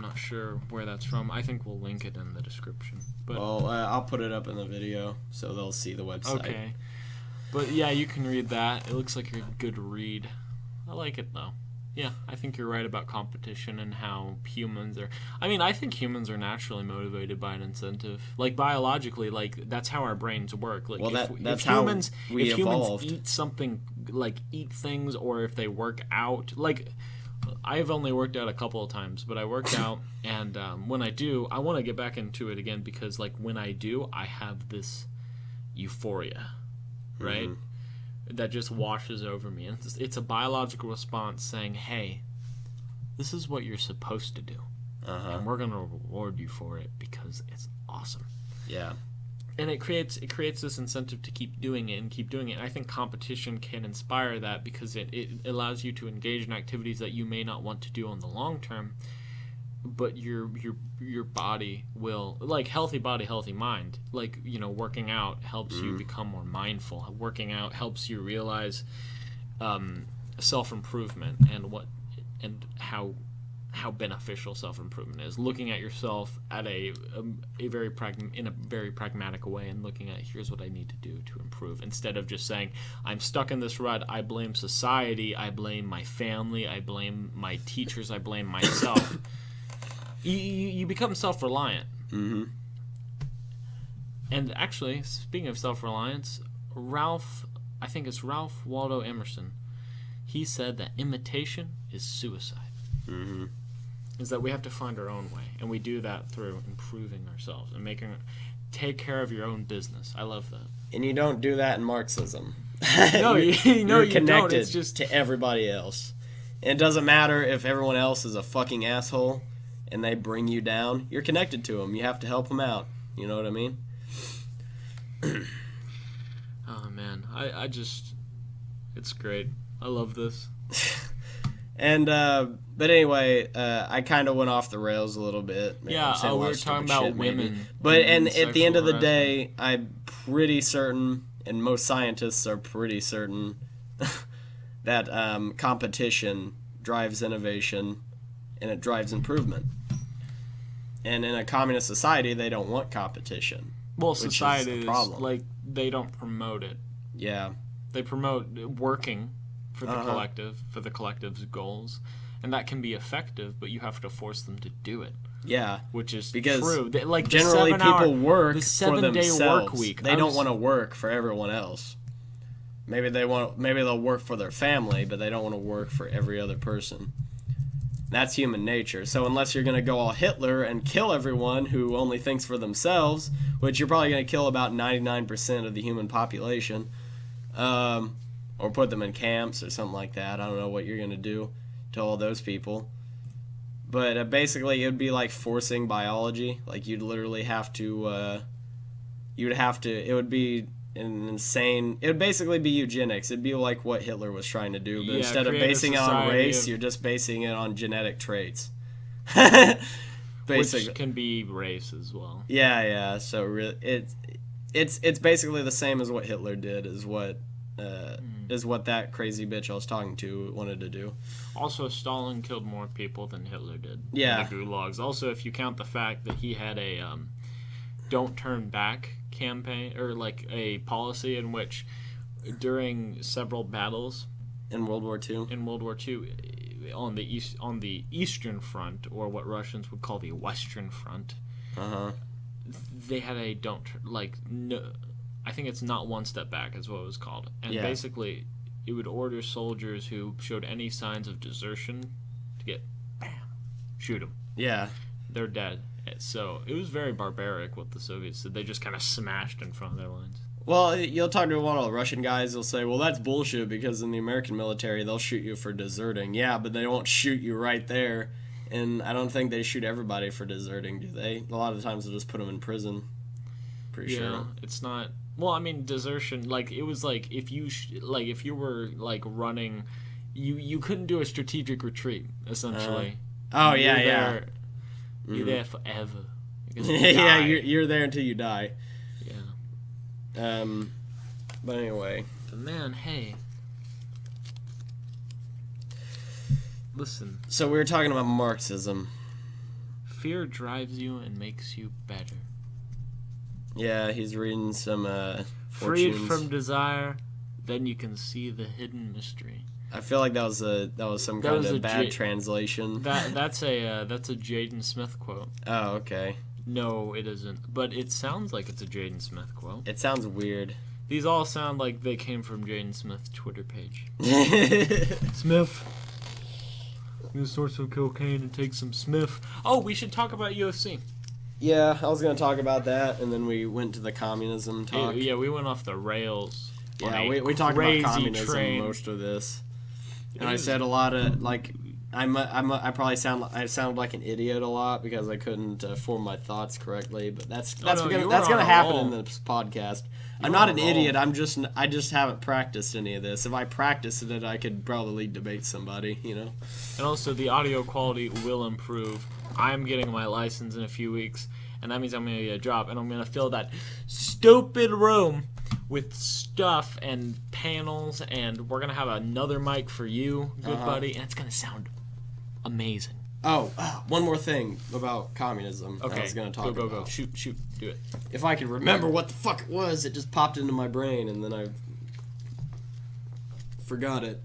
not sure where that's from. I think we'll link it in the description. But I'll put it up in the video so they'll see the website. Okay. But yeah, you can read that. It looks like a good read. I like it though. Yeah, I think you're right about competition and how humans are. I mean, I think humans are naturally motivated by an incentive. Like biologically, like that's how our brains work. Like Well, that's if how humans, we if evolved. humans eat something, like eat things, or if they work out, like I've only worked out a couple of times, but I worked out, and when I do, I want to get back into it again because like when I do, I have this euphoria, right? That just washes over me. And it's a biological response saying, hey, this is what you're supposed to do. And we're going to reward you for it because it's awesome. Yeah. And it creates this incentive to keep doing it and keep doing it. And I think competition can inspire that because it allows you to engage in activities that you may not want to do on the long term, but your body will, like healthy body, healthy mind. Like, you know, working out helps you become more mindful. Working out helps you realize self-improvement and how beneficial self-improvement is. Looking at yourself at in a very pragmatic way and looking at here's what I need to do to improve instead of just saying I'm stuck in this rut, I blame society, I blame my family, I blame my teachers, I blame myself. You become self-reliant. Mm-hmm. And actually, speaking of self-reliance, I think it's Ralph Waldo Emerson, he said that imitation is suicide. Mm-hmm. Is that we have to find our own way, and we do that through improving ourselves and take care of your own business. I love that. And you don't do that in Marxism. No, you're connected don't. It's just to everybody else. And it doesn't matter if everyone else is a fucking asshole and they bring you down. You're connected to them. You have to help them out. You know what I mean? Oh man, I just, it's great. I love this. And but anyway, I kind of went off the rails a little bit. Yeah, we were talking about women. But and at the end of the sexual day, I'm pretty certain, and most scientists are pretty certain, that competition drives innovation, and it drives improvement. And in a communist society, they don't want competition. Well, society is a is problem. like they don't promote it. Yeah. They promote working for the collective, for the collective's goals, and that can be effective, but you have to force them to do it. Yeah, which is because true. Like generally people work the for 7-day themselves. work week. They don't want to work for everyone else. Maybe they'll work for their family, but they don't want to work for every other person. That's human nature. So unless you're going to go all Hitler and kill everyone who only thinks for themselves, which you're probably going to kill about 99% of the human population, or put them in camps or something like that. I don't know what you're going to do to all those people. But basically, it would be like forcing biology. Like, you'd literally have to... it would be an insane... It would basically be eugenics. It'd be like what Hitler was trying to do. But instead of basing it on race, you're just basing it on genetic traits. Which can be race as well. Yeah. So it's basically the same as what Hitler did, is what that crazy bitch I was talking to wanted to do. Also, Stalin killed more people than Hitler did. Yeah. In the gulags. Also, if you count the fact that he had a don't turn back campaign, or like a policy in which during several battles in World War II, on the Eastern Front, or what Russians would call the Western Front, they had a I think it's not one step back is what it was called. And basically, it would order soldiers who showed any signs of desertion to get, bam, shoot them. Yeah. They're dead. So it was very barbaric what the Soviets did. They just kind of smashed in front of their lines. Well, you'll talk to a lot of Russian guys, they'll say, well, that's bullshit because in the American military, they'll shoot you for deserting. Yeah, but they won't shoot you right there. And I don't think they shoot everybody for deserting, do they? A lot of times they'll just put them in prison. Pretty sure. It's not... Well, I mean, desertion, like, it was like, if you were, like, running, you couldn't do a strategic retreat, essentially. You're there forever. Yeah, you're there until you die. Yeah. But anyway. But man, hey. Listen. So we were talking about Marxism. Fear drives you and makes you better. Yeah, he's reading some Freed fortunes. from desire, then you can see the hidden mystery. I feel like that was some That kind was of a bad translation. That's a Jaden Smith quote. Oh, okay. No, it isn't. But it sounds like it's a Jaden Smith quote. It sounds weird. These all sound like they came from Jaden Smith's Twitter page. Smith. I'm gonna source some cocaine and take some Smith. Oh, we should talk about UFC. Yeah, I was gonna talk about that, and then we went to the communism talk. Yeah, we went off the rails. Yeah, we talked about communism train. most of this, and I said a lot of like I probably sound like an idiot a lot because I couldn't form my thoughts correctly, but that's gonna happen in this podcast. I'm not an idiot. I just haven't practiced any of this. If I practiced it, I could probably debate somebody, you know. And also, the audio quality will improve. I'm getting my license in a few weeks, and that means I'm gonna get a job, and I'm gonna fill that stupid room with stuff and panels, and we're gonna have another mic for you, good buddy, and it's gonna sound amazing. Oh, one more thing about communism. Okay, I was gonna talk about. Go. Shoot, do it. If I could remember what the fuck it was, it just popped into my brain, and then I forgot it.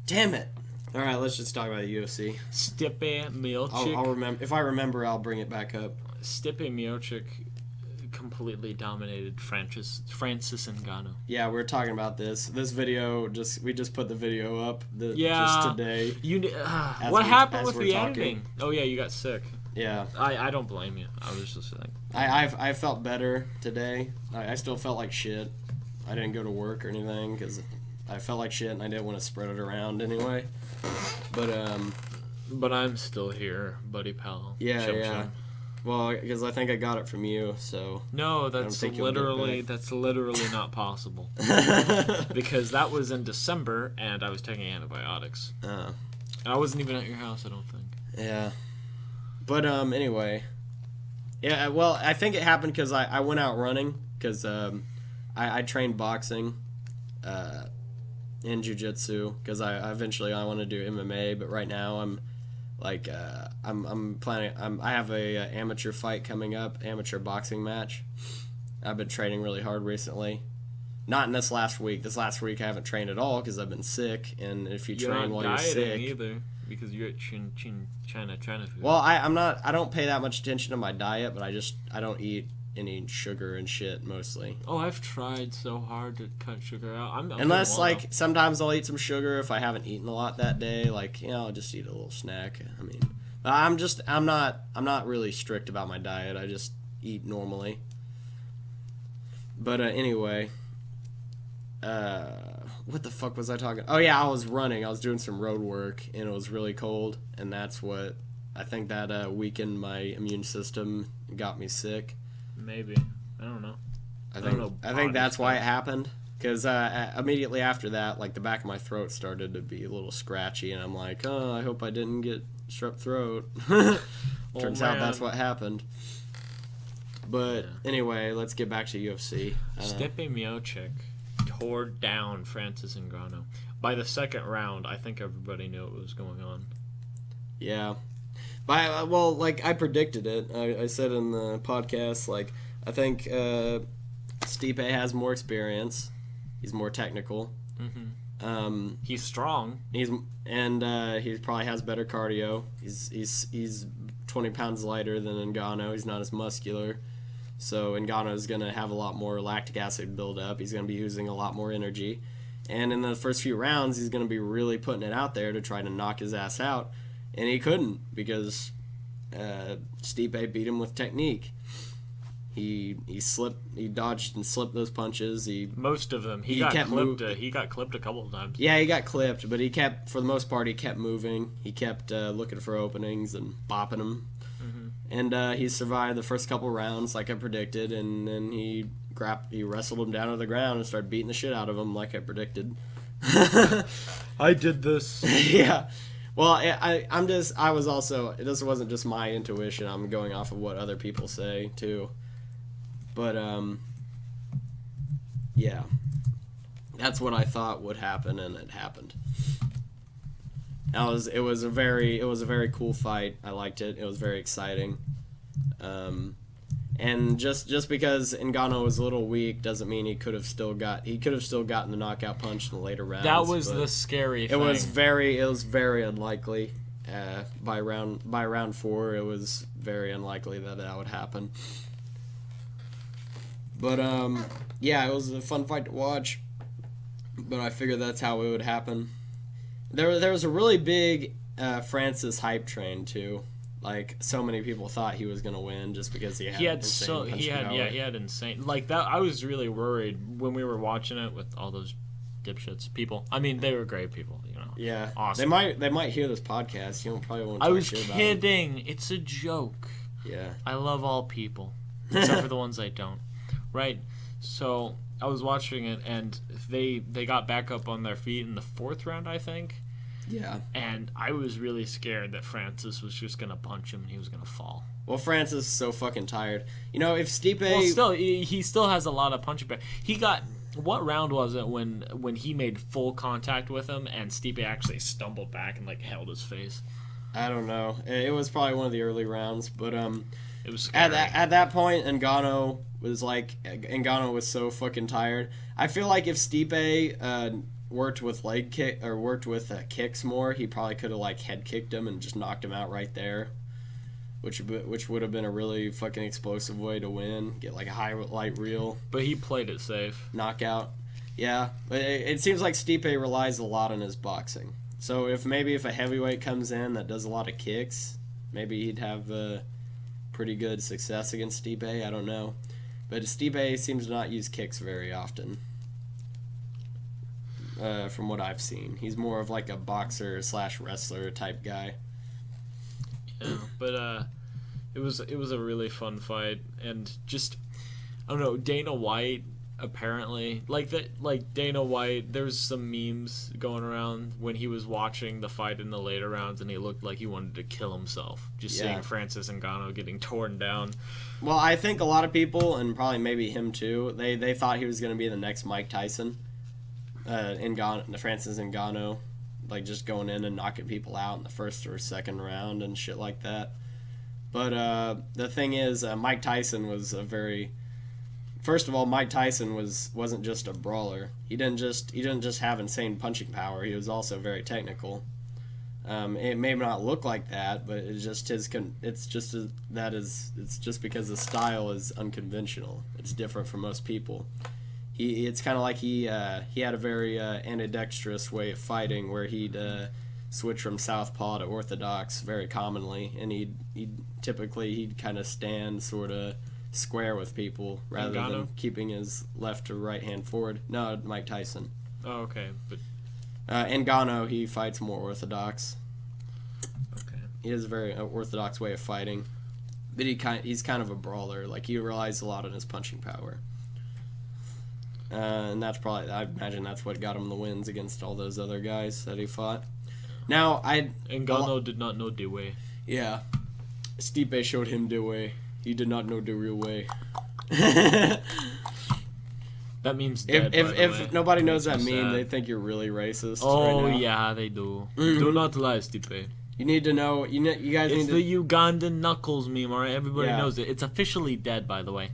Damn it! All right, let's just talk about the UFC. Stipe Miocic. I'll remember. If I remember, I'll bring it back up. Stipe Miocic completely dominated Francis Ngannou. Yeah, we were talking about this. This video, we just put the video up Yeah. just today. What happened with we're the talking. editing? Oh yeah, you got sick. Yeah. I don't blame you. I was just like, I felt better today. I still felt like shit. I didn't go to work or anything because I felt like shit and I didn't want to spread it around anyway. But I'm still here, buddy pal. Yeah, Chum yeah. chum. Well, because I think I got it from you, so. No, that's think you'll get literally not possible. Because that was in December, and I was taking antibiotics. And I wasn't even at your house, I don't think. Yeah. But anyway. Yeah, well, I think it happened because I went out running, because I trained boxing and jiu-jitsu, because I eventually want to do MMA, but right now I'm planning. I have a amateur fight coming up, amateur boxing match. I've been training really hard recently. Not in this last week. This last week I haven't trained at all because I've been sick. And if you train while you're sick, either because you're at China food. Well, I'm not. I don't pay that much attention to my diet, but I don't eat any sugar and shit mostly. Oh, I've tried so hard to cut sugar out. Unless like sometimes I'll eat some sugar if I haven't eaten a lot that day. Like I'll just eat a little snack. I mean, I'm not really strict about my diet. I just eat normally. But anyway, what the fuck was I talking? Oh yeah, I was running. I was doing some road work and it was really cold, and that's what I think that weakened my immune system, and got me sick. Maybe. I don't know. I think that's why it happened. Because immediately after that, like the back of my throat started to be a little scratchy, and I'm like, oh, I hope I didn't get strep throat. Turns out that's what happened. But anyway, let's get back to UFC. Stipe Miocic tore down Francis Ngannou. By the second round, I think everybody knew what was going on. Yeah. Well, like I predicted it. I said in the podcast, like I think Stipe has more experience. He's more technical. Mm-hmm. He's strong. He probably has better cardio. He's 20 pounds lighter than Ngannou. He's not as muscular. So Ngannou's gonna have a lot more lactic acid buildup. He's gonna be using a lot more energy. And in the first few rounds, he's gonna be really putting it out there to try to knock his ass out. And he couldn't because Stipe beat him with technique. He dodged and slipped those punches. Most of them. He got clipped a couple of times. Yeah, he got clipped, but for the most part, he kept moving. He kept looking for openings and bopping them. Mm-hmm. And he survived the first couple rounds like I predicted, and then he wrestled him down to the ground and started beating the shit out of him like I predicted. I did this. Yeah. Well, this wasn't just my intuition. I'm going off of what other people say too. But yeah, that's what I thought would happen, and it happened. It was a very cool fight. I liked it. It was very exciting. And just because Ngannou was a little weak doesn't mean he could have still gotten the knockout punch in the later rounds. That was the scary thing. It was very unlikely. By round 4, it was very unlikely that would happen. But yeah, it was a fun fight to watch. But I figured that's how it would happen. There was a really big Francis hype train too. Like, so many people thought he was gonna win just because he had insane punching power. He had insane, like, that. I was really worried when we were watching it with all those dipshits people. I mean, they were great people, you know. Yeah, awesome. They might hear this podcast. You probably won't. I was shit about kidding. It's a joke. Yeah. I love all people, except for the ones I don't. Right. So I was watching it, and they got back up on their feet in the 4th round, I think. Yeah. And I was really scared that Francis was just gonna punch him and he was gonna fall. Well, Francis is so fucking tired. You know, if Stipe... Well, still, he still has a lot of punching power. He got... What round was it when he made full contact with him and Stipe actually stumbled back and, like, held his face? I don't know. It was probably one of the early rounds, but it was scary. At that point, Ngannou was so fucking tired. I feel like if Stipe worked with kicks more, he probably could have, like, head kicked him and just knocked him out right there, which would have been a really fucking explosive way to win, get like a highlight reel. But he played it safe. Knockout. Yeah, but it seems like Stipe relies a lot on his boxing. So if a heavyweight comes in that does a lot of kicks, maybe he'd have pretty good success against Stipe. I don't know, but Stipe seems to not use kicks very often. From what I've seen, he's more of like a boxer / wrestler type guy. Yeah, but it was a really fun fight, and just, I don't know, Dana White apparently Dana White. There's some memes going around when he was watching the fight in the later rounds, and he looked like he wanted to kill himself just seeing Francis Ngannou getting torn down. Well, I think a lot of people, and probably maybe him too, they thought he was going to be the next Mike Tyson. Francis Ngannou, like, just going in and knocking people out in the 1st or 2nd round and shit like that. But the thing is, Mike Tyson was first of all, Mike Tyson wasn't just a brawler. He didn't just have insane punching power. He was also very technical. It may not look like that, but it's just because the style is unconventional. It's different from most people. It's kind of like he had a very ambidextrous way of fighting, where he'd switch from southpaw to orthodox very commonly, and he'd kind of stand sort of square with people rather than keeping his left or right hand forward. No, Mike Tyson. Oh, okay, but Ngannou, he fights more orthodox. Okay. He has a very orthodox way of fighting, but he's kind of a brawler. Like, he relies a lot on his punching power. And that's probably, I imagine that's what got him the wins against all those other guys that he fought. Now, Ngannou did not know the way. Yeah. Stipe showed him the way. He did not know the real way. That meme's dead, if nobody knows that meme, they think you're really racist. Oh, right now. yeah, they do. Mm-hmm. Do not lie, Stipe. You need to know, you guys it's need to... the Ugandan Knuckles meme, alright? Everybody Yeah. knows it. It's officially dead, by the way.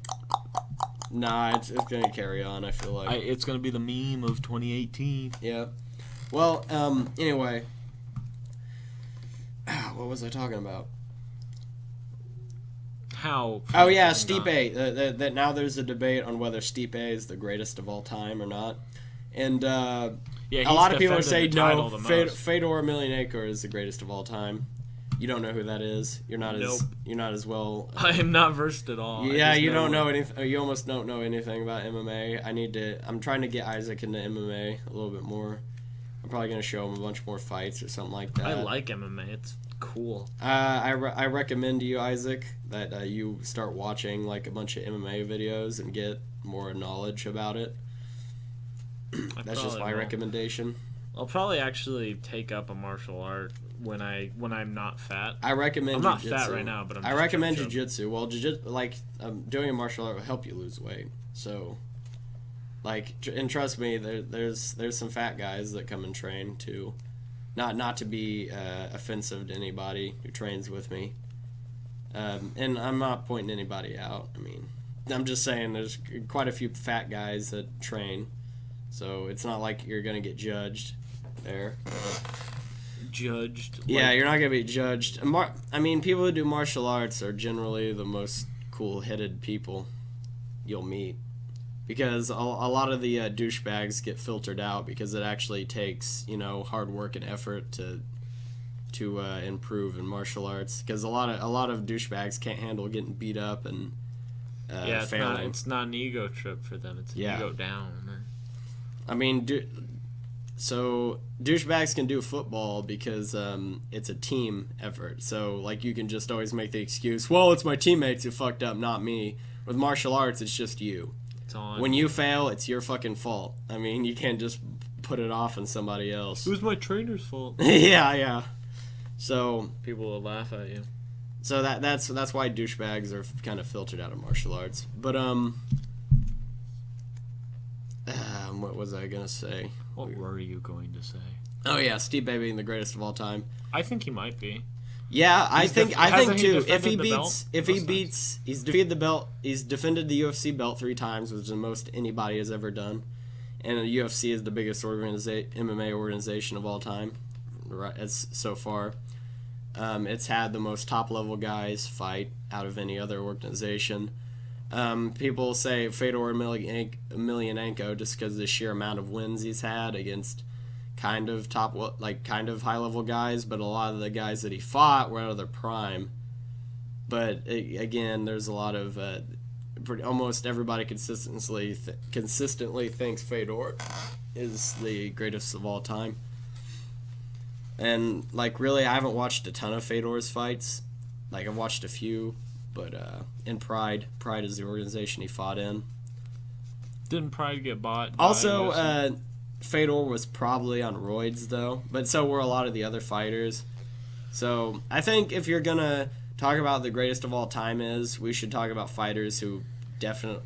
Nah, it's going to carry on, I feel like. It's going to be the meme of 2018. Yeah. Well, anyway. What was I talking about? How? Oh, yeah, Stipe. That now there's a debate on whether Stipe is the greatest of all time or not. And a lot of people say no, Fedor Emelianenko is the greatest of all time. You don't know who that is. You're not as well. I am not versed at all. Yeah, you don't know anything. You almost don't know anything about MMA. I'm trying to get Isaac into MMA a little bit more. I'm probably gonna show him a bunch more fights or something like that. I like MMA. It's cool. I recommend to you, Isaac, that you start watching like a bunch of MMA videos and get more knowledge about it. That's just my recommendation. I'll probably actually take up a martial art when I'm not fat. I recommend. I'm not fat right now, but I recommend jiu-jitsu. Well, doing a martial art will help you lose weight. So, and trust me, there's some fat guys that come and train too. Not to be offensive to anybody who trains with me, And I'm not pointing anybody out. I mean, I'm just saying there's quite a few fat guys that train, so it's not like you're gonna get judged there. Judged? Yeah, you're not gonna be judged. I mean, people who do martial arts are generally the most cool-headed people you'll meet, because a lot of the douchebags get filtered out because it actually takes hard work and effort to improve in martial arts, because a lot of douchebags can't handle getting beat up and failing. It's not an ego trip for them. It's an ego down. I mean, so douchebags can do football because it's a team effort. So like you can just always make the excuse, well, it's my teammates who fucked up, not me. With martial arts, it's just you. It's on. When you fail, it's your fucking fault. I mean, you can't just put it off on somebody else. It was my trainer's fault. yeah. So people will laugh at you. So that's why douchebags are kind of filtered out of martial arts. But what was I gonna say? What were you going to say? Oh yeah, Steve being the greatest of all time. I think he might be. Yeah, I think too. He's defeated the belt. He's defended the UFC belt 3 times, which is the most anybody has ever done. And the UFC is the biggest MMA organization of all time, right? As so far. It's had the most top-level guys fight out of any other organization. People say Fedor Emelianenko just because of the sheer amount of wins he's had against kind of high-level guys, but a lot of the guys that he fought were out of their prime. But again, there's a lot of almost everybody consistently thinks Fedor is the greatest of all time. And, really, I haven't watched a ton of Fedor's fights. I've watched a few, but in Pride is the organization he fought in. Didn't Pride get bought? Also, Fedor was probably on roids, though, but so were a lot of the other fighters. So, I think if you're going to talk about the greatest of all time we should talk about fighters who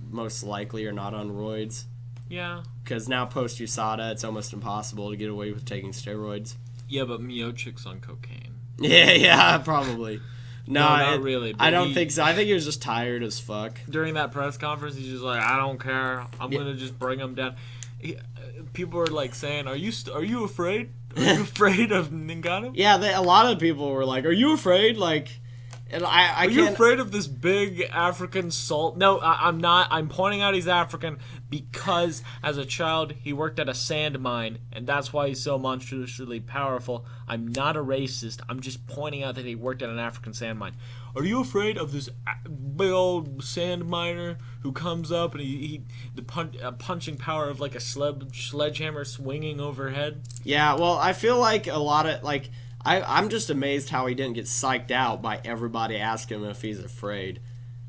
most likely are not on roids. Yeah. Because now, post-USADA, it's almost impossible to get away with taking steroids. Yeah, but Miocic's on cocaine. Yeah, probably. No, not really. I don't think so. I think he was just tired as fuck. During that press conference, he's just like, I don't care. I'm gonna just bring him down. People are saying, Are you afraid? Are you afraid of Ngannou? Yeah, a lot of people were like, Are you afraid? And Are you afraid of this big African salt? No, I'm not. I'm pointing out he's African because as a child he worked at a sand mine, and that's why he's so monstrously powerful. I'm not a racist. I'm just pointing out that he worked at an African sand mine. Are you afraid of this big old sand miner who comes up and the punching power of a sledgehammer swinging overhead? Yeah, well, I feel like a lot of I'm just amazed how he didn't get psyched out by everybody asking him if he's afraid.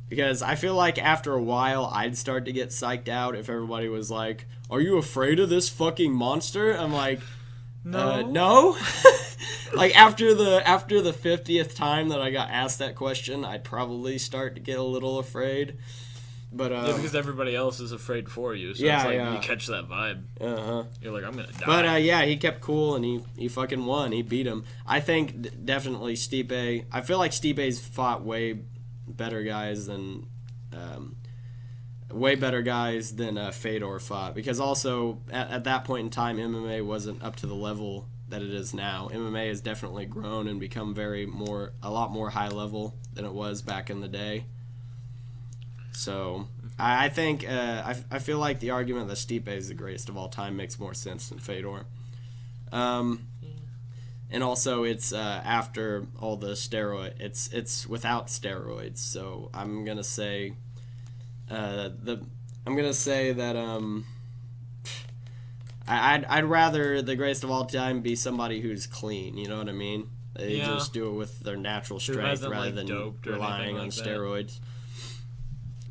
Because I feel like after a while, I'd start to get psyched out if everybody was like, Are you afraid of this fucking monster? I'm like, no. After the 50th time that I got asked that question, I'd probably start to get a little afraid. But because everybody else is afraid for you, so you catch that vibe. You're like, I'm gonna die. But he kept cool and he fucking won. He beat him. I think definitely Stipe. I feel like Stipe's fought way better guys than Fedor fought, because also at that point in time MMA wasn't up to the level that it is now. MMA has definitely grown and become a lot more high level than it was back in the day. So, I think, I feel like the argument that Stipe is the greatest of all time makes more sense than Fedor. And also, it's after all the it's without steroids. So, I'm gonna say, that I'd rather the greatest of all time be somebody who's clean. You know what I mean? They just do it with their natural strength rather than relying on steroids.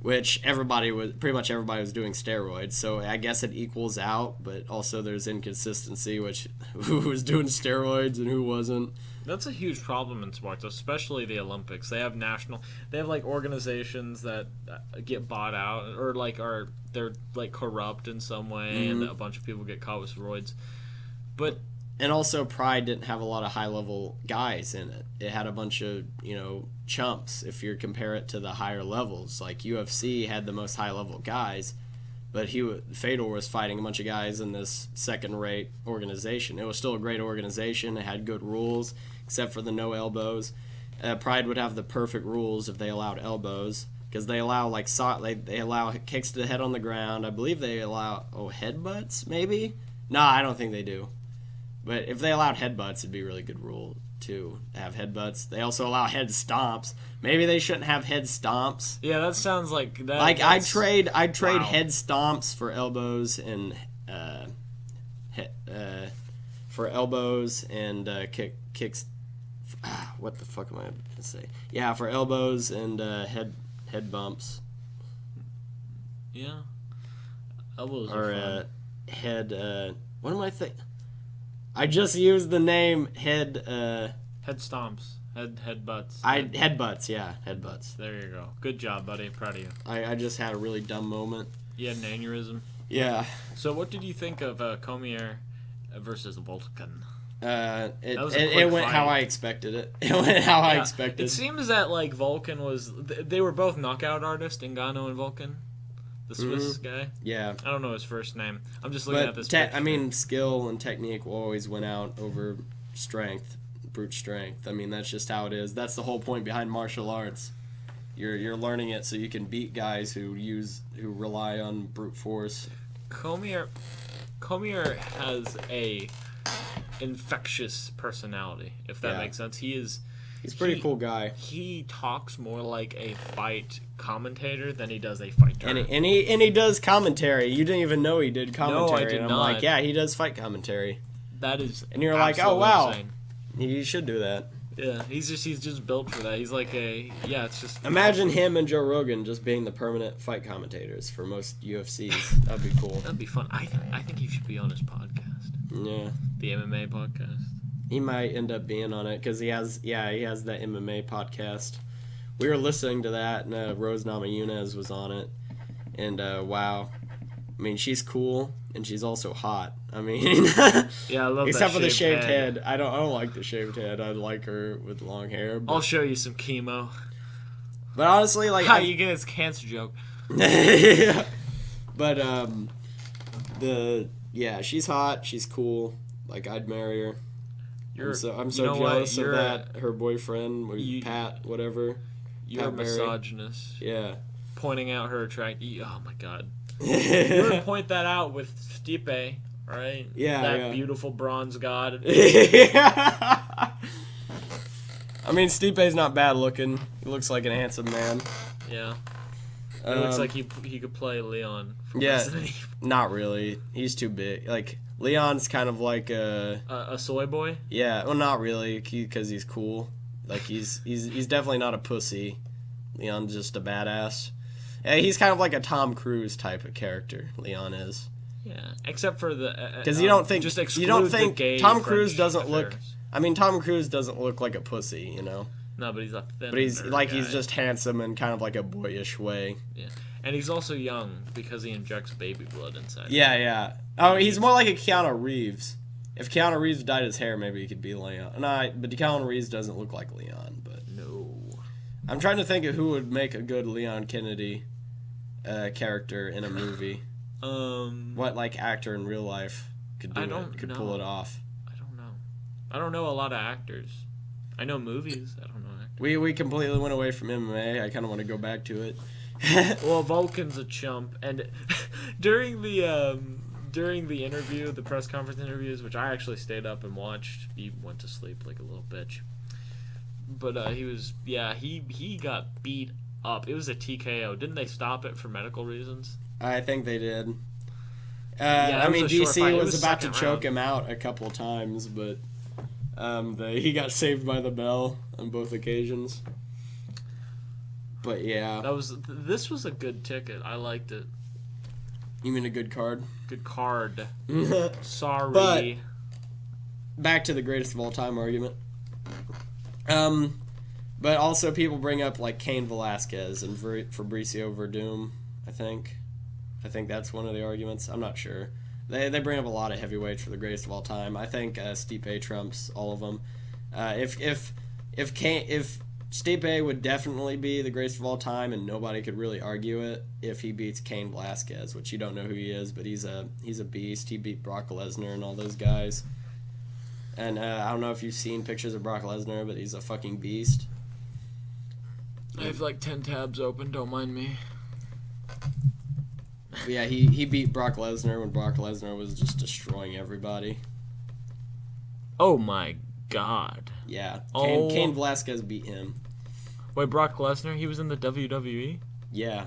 Which pretty much everybody was doing steroids, so I guess it equals out, but also there's inconsistency, which who was doing steroids and who wasn't. That's a huge problem in sports, especially the Olympics. They have organizations that get bought out, or they're corrupt in some way, and a bunch of people get caught with steroids. But And also, Pride didn't have a lot of high-level guys in it. It had a bunch of, chumps, if you compare it to the higher levels. Like, UFC had the most high-level guys, but Fedor was fighting a bunch of guys in this second-rate organization. It was still a great organization. It had good rules, except for the no elbows. Pride would have the perfect rules if they allowed elbows, because they allow, they allow kicks to the head on the ground. I believe they allow, headbutts, maybe? No, I don't think they do. But if they allowed headbutts, it'd be a really good rule, too, to have headbutts. They also allow head stomps. Maybe they shouldn't have head stomps. Yeah, that sounds like that. Like, I'd trade head stomps for elbows and kicks. What the fuck am I going to say? Yeah, for elbows and head bumps. Yeah. Elbows or are fun. What am I thinking? I just used the name head stomps. Headbutts. Headbutts, yeah. Headbutts. There you go. Good job, buddy. Proud of you. I just had a really dumb moment. You had an aneurysm? Yeah. So what did you think of Cormier versus Vulcan? It went how I expected it. It went how I expected. It seems that, Vulcan was... They were both knockout artists, Ngannou and Vulcan. The Swiss guy? Yeah. I don't know his first name. I'm just looking at this picture. Skill and technique will always win out over strength, brute strength. I mean, that's just how it is. That's the whole point behind martial arts. You're learning it so you can beat guys who rely on brute force. Cormier has a infectious personality, if that makes sense. He's a pretty cool guy. He talks more like a fight commentator than he does a fighter. And he does commentary. You didn't even know he did commentary. No, I did and I'm not. like, yeah, he does fight commentary. That is. And you're like, oh wow, insane. You should do that. Yeah, he's just built for that. He's like it's just. Imagine him and Joe Rogan just being the permanent fight commentators for most UFCs. That'd be cool. That'd be fun. I think he should be on his podcast. Yeah. The MMA podcast. He might end up being on it because he has that MMA podcast. We were listening to that, and Rose Namajunas was on it, and wow, I mean, she's cool and she's also hot. I mean, yeah, I love except that for the shaved head. I don't like the shaved head. I like her with long hair. But... I'll show you some chemo. But honestly, you get this cancer joke. But she's hot. She's cool. Like, I'd marry her. I'm so jealous of that. Her boyfriend, Pat, whatever. You're a misogynist. Yeah. Pointing out her oh my god. You would point that out with Stipe, right? Yeah. That beautiful bronze god. Yeah. I mean, Stipe's not bad looking. He looks like a handsome man. Yeah. It looks like he could play Leon. Yeah. Not really. He's too big. Like, Leon's kind of like a soy boy. Yeah, well, not really, because he's cool. Like, he's definitely not a pussy. Leon's just a badass. Yeah, he's kind of like a Tom Cruise type of character. Leon is. Yeah, except for the because you don't think Tom Cruise doesn't look. I mean, Tom Cruise doesn't look like a pussy, you know. No, but he's a thin. But he's just handsome in kind of like a boyish way. Yeah, and he's also young because he injects baby blood inside. Yeah. Oh, he's more like a Keanu Reeves. If Keanu Reeves dyed his hair, maybe he could be Leon. No, but Keanu Reeves doesn't look like Leon. But no, I'm trying to think of who would make a good Leon Kennedy character in a movie. What actor in real life could pull it off? I don't know a lot of actors. I know movies. I don't know actors. We completely went away from MMA. I kind of want to go back to it. Well, Vulcan's a chump, and during the interview, the press conference interviews, which I actually stayed up and watched, he went to sleep like a little bitch. But he got beat up. It was a TKO. Didn't they stop it for medical reasons? I think they did. I mean, DC was about to choke him out a couple times, but he got saved by the bell on both occasions. But yeah, this was a good ticket. I liked it. You mean a good card? Good card. Sorry. But back to the greatest of all time argument. But also people bring up Cain Velasquez and Fabricio Verdum. I think that's one of the arguments. I'm not sure. They bring up a lot of heavyweights for the greatest of all time. I think Stipe trumps all of them. If Stipe would definitely be the greatest of all time, and nobody could really argue it if he beats Cain Velasquez, which you don't know who he is, but he's a beast. He beat Brock Lesnar and all those guys. And I don't know if you've seen pictures of Brock Lesnar, but he's a fucking beast. I have like 10 tabs open. Don't mind me. But yeah, he beat Brock Lesnar when Brock Lesnar was just destroying everybody. Oh my god. Yeah, Oh. Cain Velasquez beat him. Wait, Brock Lesnar? He was in the WWE? Yeah,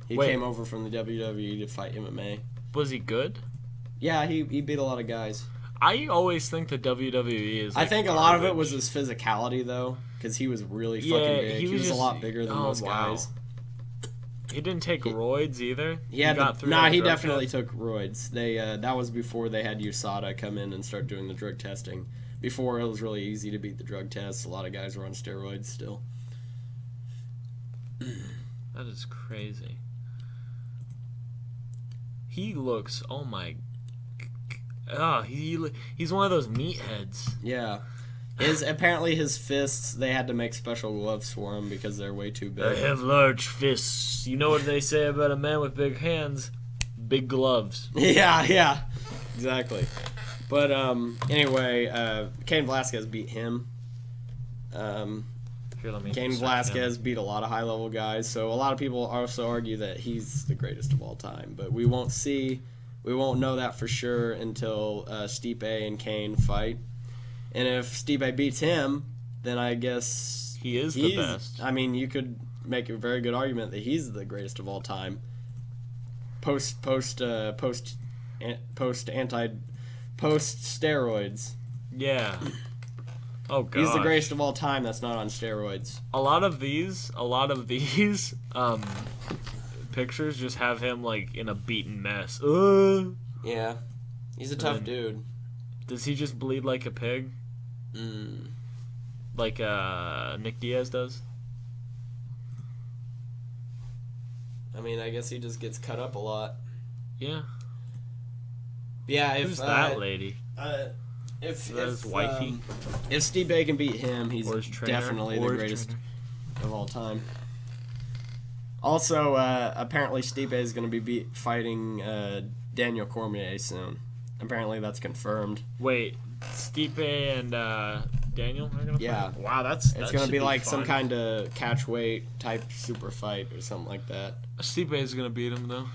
he Wait. came over from the WWE to fight MMA. Was he good? Yeah, he beat a lot of guys. I always think the WWE is. I Like, think a garbage. lot of it was his physicality, though, because he was really fucking big. He was just a lot bigger than most wow. guys. He didn't take roids either. He had got through nah, that he drug definitely test? took roids. They that was before they had USADA come in and start doing the drug testing. Before it was really easy to beat the drug tests, a lot of guys were on steroids still. That is crazy. He looks. Oh my. He's one of those meatheads. Yeah. Apparently his fists, they had to make special gloves for him because they're way too I big. have large fists. You know what they say about a man with big hands? Big gloves. Yeah, exactly. But anyway, Cain Velasquez beat him. Here, let me Cain search Velasquez him. beat a lot of high-level guys, so a lot of people also argue that he's the greatest of all time. But we won't know that for sure until Stipe and Cain fight. And if Stipe beats him, then I guess He is the best. I mean, you could make a very good argument that he's the greatest of all time. Post steroids. Yeah. Oh god. He's the greatest of all time that's not on steroids. A lot of these pictures just have him like in a beaten mess. Yeah. He's a tough then- dude. Does he just bleed like a pig? Like Nick Diaz does? I mean, I guess he just gets cut up a lot. Yeah. Yeah, Who's that lady? If his wifey? If Stipe can beat him, he's Or his trainer? definitely Or the his greatest trainer? of all time. Also, apparently Stipe is going to be fighting Daniel Cormier soon. Apparently that's confirmed. Wait, Stipe and Daniel are gonna Yeah. fight? Wow, It's that going to should be like fun. some kind of catch weight type super fight or something like that. Stipe is gonna beat him though.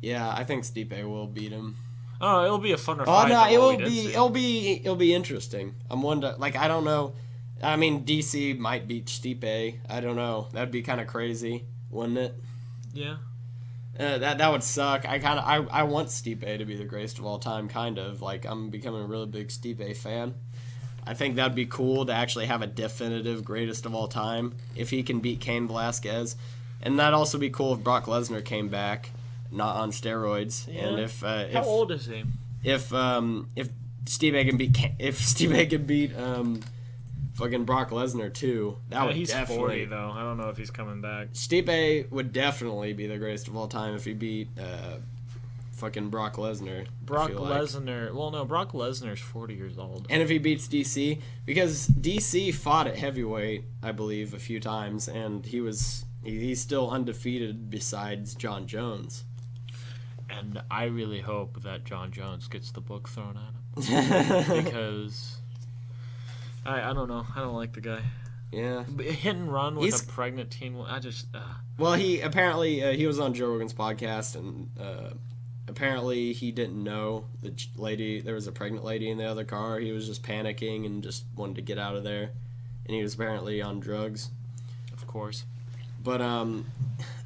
Yeah, I think Stipe will beat him. Oh, it'll be a funner Oh fight. no, than what we did see. it'll be interesting. I'm wondering, like, I don't know. I mean, DC might beat Stipe. I don't know. That'd be kind of crazy, wouldn't it? Yeah. That would suck. I want Stipe to be the greatest of all time. Kind of like I'm becoming a really big Stipe fan. I think that'd be cool to actually have a definitive greatest of all time if he can beat Cain Velasquez, and that'd also be cool if Brock Lesnar came back, not on steroids, Yeah. and if How old is he? if Stipe can beat fucking Brock Lesnar too, that would He's definitely 40 though. I don't know if he's coming back. Stipe would definitely be the greatest of all time if he beat fucking Brock Lesnar. I Brock feel like. Lesnar. Well, no, Brock Lesnar's 40 years old. And if he beats DC, because DC fought at heavyweight, I believe, a few times, and he's still undefeated besides John Jones. And I really hope that John Jones gets the book thrown at him because I don't know. I don't like the guy. Yeah. But hit and run with He's- a pregnant teen. I just. Well, he apparently he was on Joe Rogan's podcast, and apparently he didn't know the lady. There was a pregnant lady in the other car. He was just panicking and just wanted to get out of there, and he was apparently on drugs. Of course. But I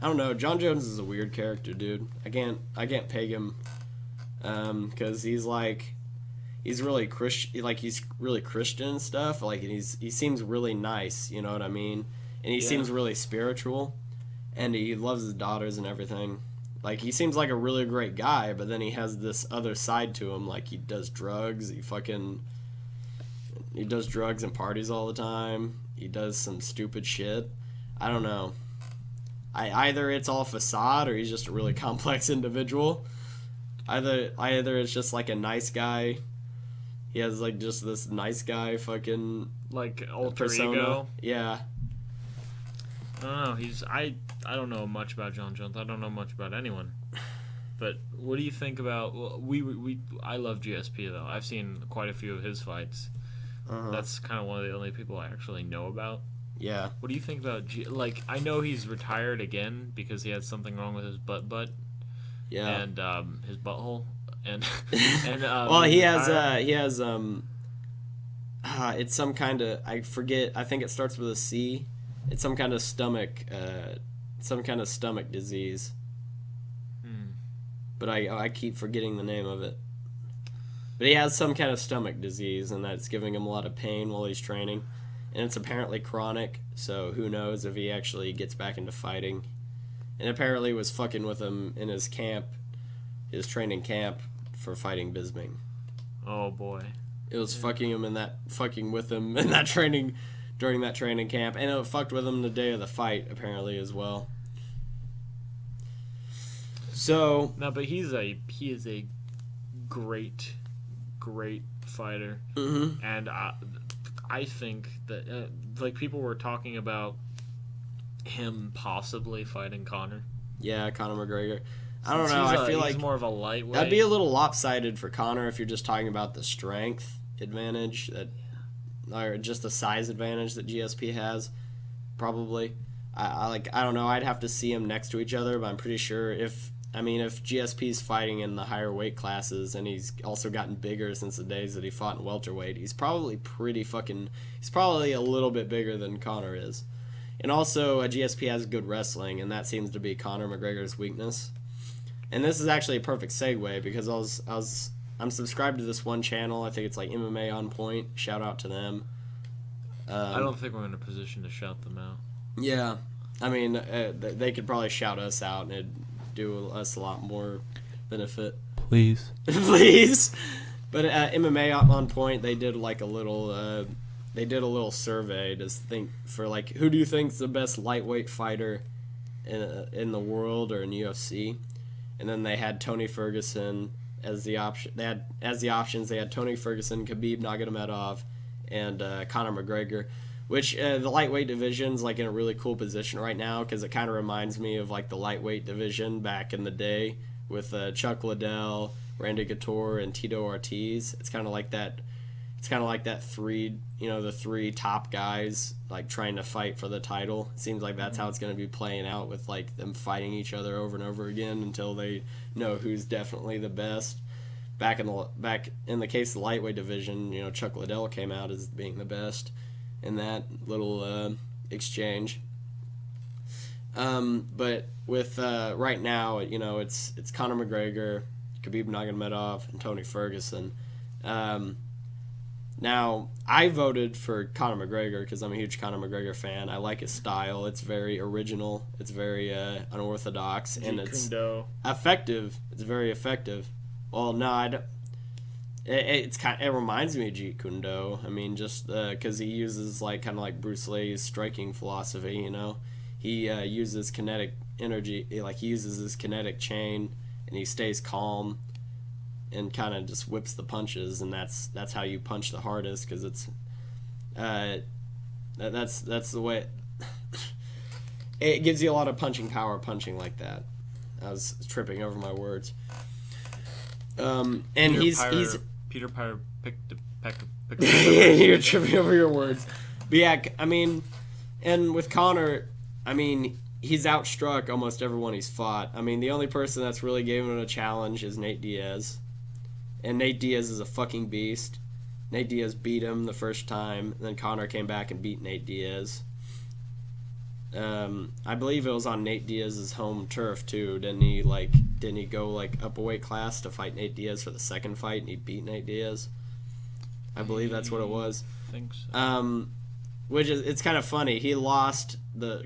don't know. John Jones is a weird character, dude. I can't peg him, because he's really he's really Christian and stuff. Like, and he seems really nice. You know what I mean? And he seems really spiritual, and he loves his daughters and everything. Like, he seems like a really great guy, but then he has this other side to him. Like, he does drugs. He does drugs and parties all the time. He does some stupid shit. I don't know. Either it's all facade or he's just a really complex individual. Either it's just like a nice guy. He has like just this nice guy fucking Like alter persona. ego. Yeah. I don't know. I don't know much about John Jones. I don't know much about anyone. But what do you think about? Well, I love GSP though. I've seen quite a few of his fights. That's kind of one of the only people I actually know about. Yeah. What do you think about like? I know he's retired again because he had something wrong with his butt. Yeah. And his butthole. And well, he has it's some kind of, I forget. I think it starts with a C. It's some kind of stomach disease. But I keep forgetting the name of it. But he has some kind of stomach disease, and that's giving him a lot of pain while he's training. And it's apparently chronic, so who knows if he actually gets back into fighting. And apparently was fucking with him in his camp, his training camp for fighting Bisping. Oh boy. It was fucking with him in that training, during that training camp. And it fucked with him the day of the fight, apparently, as well. So no, but he is a great fighter, and I think that like people were talking about him possibly fighting Conor. Yeah, Conor McGregor. I don't know. I feel like he's more of a lightweight. That'd be a little lopsided for Conor if you're just talking about the strength advantage or just the size advantage that GSP has. Probably, I don't know. I'd have to see them next to each other, but I'm pretty sure if GSP's fighting in the higher weight classes and he's also gotten bigger since the days that he fought in welterweight, he's probably a little bit bigger than Conor is. And also, GSP has good wrestling, and that seems to be Conor McGregor's weakness. And this is actually a perfect segue because I'm subscribed to this one channel. I think it's like MMA On Point. Shout out to them. I don't think we're in a position to shout them out. Yeah. I mean, they could probably shout us out and it'd do us a lot more benefit. Please. Please. But MMA On Point, they did like a little survey to think for like, who do you think's the best lightweight fighter in the world or in UFC? And then they had Tony Ferguson as the option. They had Tony Ferguson, Khabib Nurmagomedov, and Conor McGregor. Which the lightweight division's like in a really cool position right now because it kind of reminds me of like the lightweight division back in the day with Chuck Liddell, Randy Couture, and Tito Ortiz. It's kind of like that. It's kind of like that the three top guys like trying to fight for the title. It seems like that's how it's going to be playing out with like them fighting each other over and over again until they know who's definitely the best. Back in the case of the lightweight division, Chuck Liddell came out as being the best in that little exchange. But with right now, it's Conor McGregor, Khabib Nurmagomedov, and Tony Ferguson. Now, I voted for Conor McGregor because I'm a huge Conor McGregor fan. I like his style. It's very original. It's very unorthodox. And it's effective. It's very effective. Well, no, it reminds me of Jeet Kune Do. I mean, just because he uses kind of like Bruce Lee's striking philosophy. He uses kinetic energy. He uses his kinetic chain, and he stays calm, and kind of just whips the punches, and that's how you punch the hardest because it's that's the way it gives you a lot of punching power. Punching like that. I was tripping over my words. And Peter Pyre picked You're tripping over your words. But yeah, I mean, and with Conor, I mean, he's outstruck almost everyone he's fought. I mean, the only person that's really given him a challenge is Nate Diaz. And Nate Diaz is a fucking beast. Nate Diaz beat him the first time, and then Conor came back and beat Nate Diaz. I believe it was on Nate Diaz's home turf too. Didn't he go up a weight class to fight Nate Diaz for the second fight and he beat Nate Diaz? I believe that's what it was. I think so. Which is, it's kind of funny.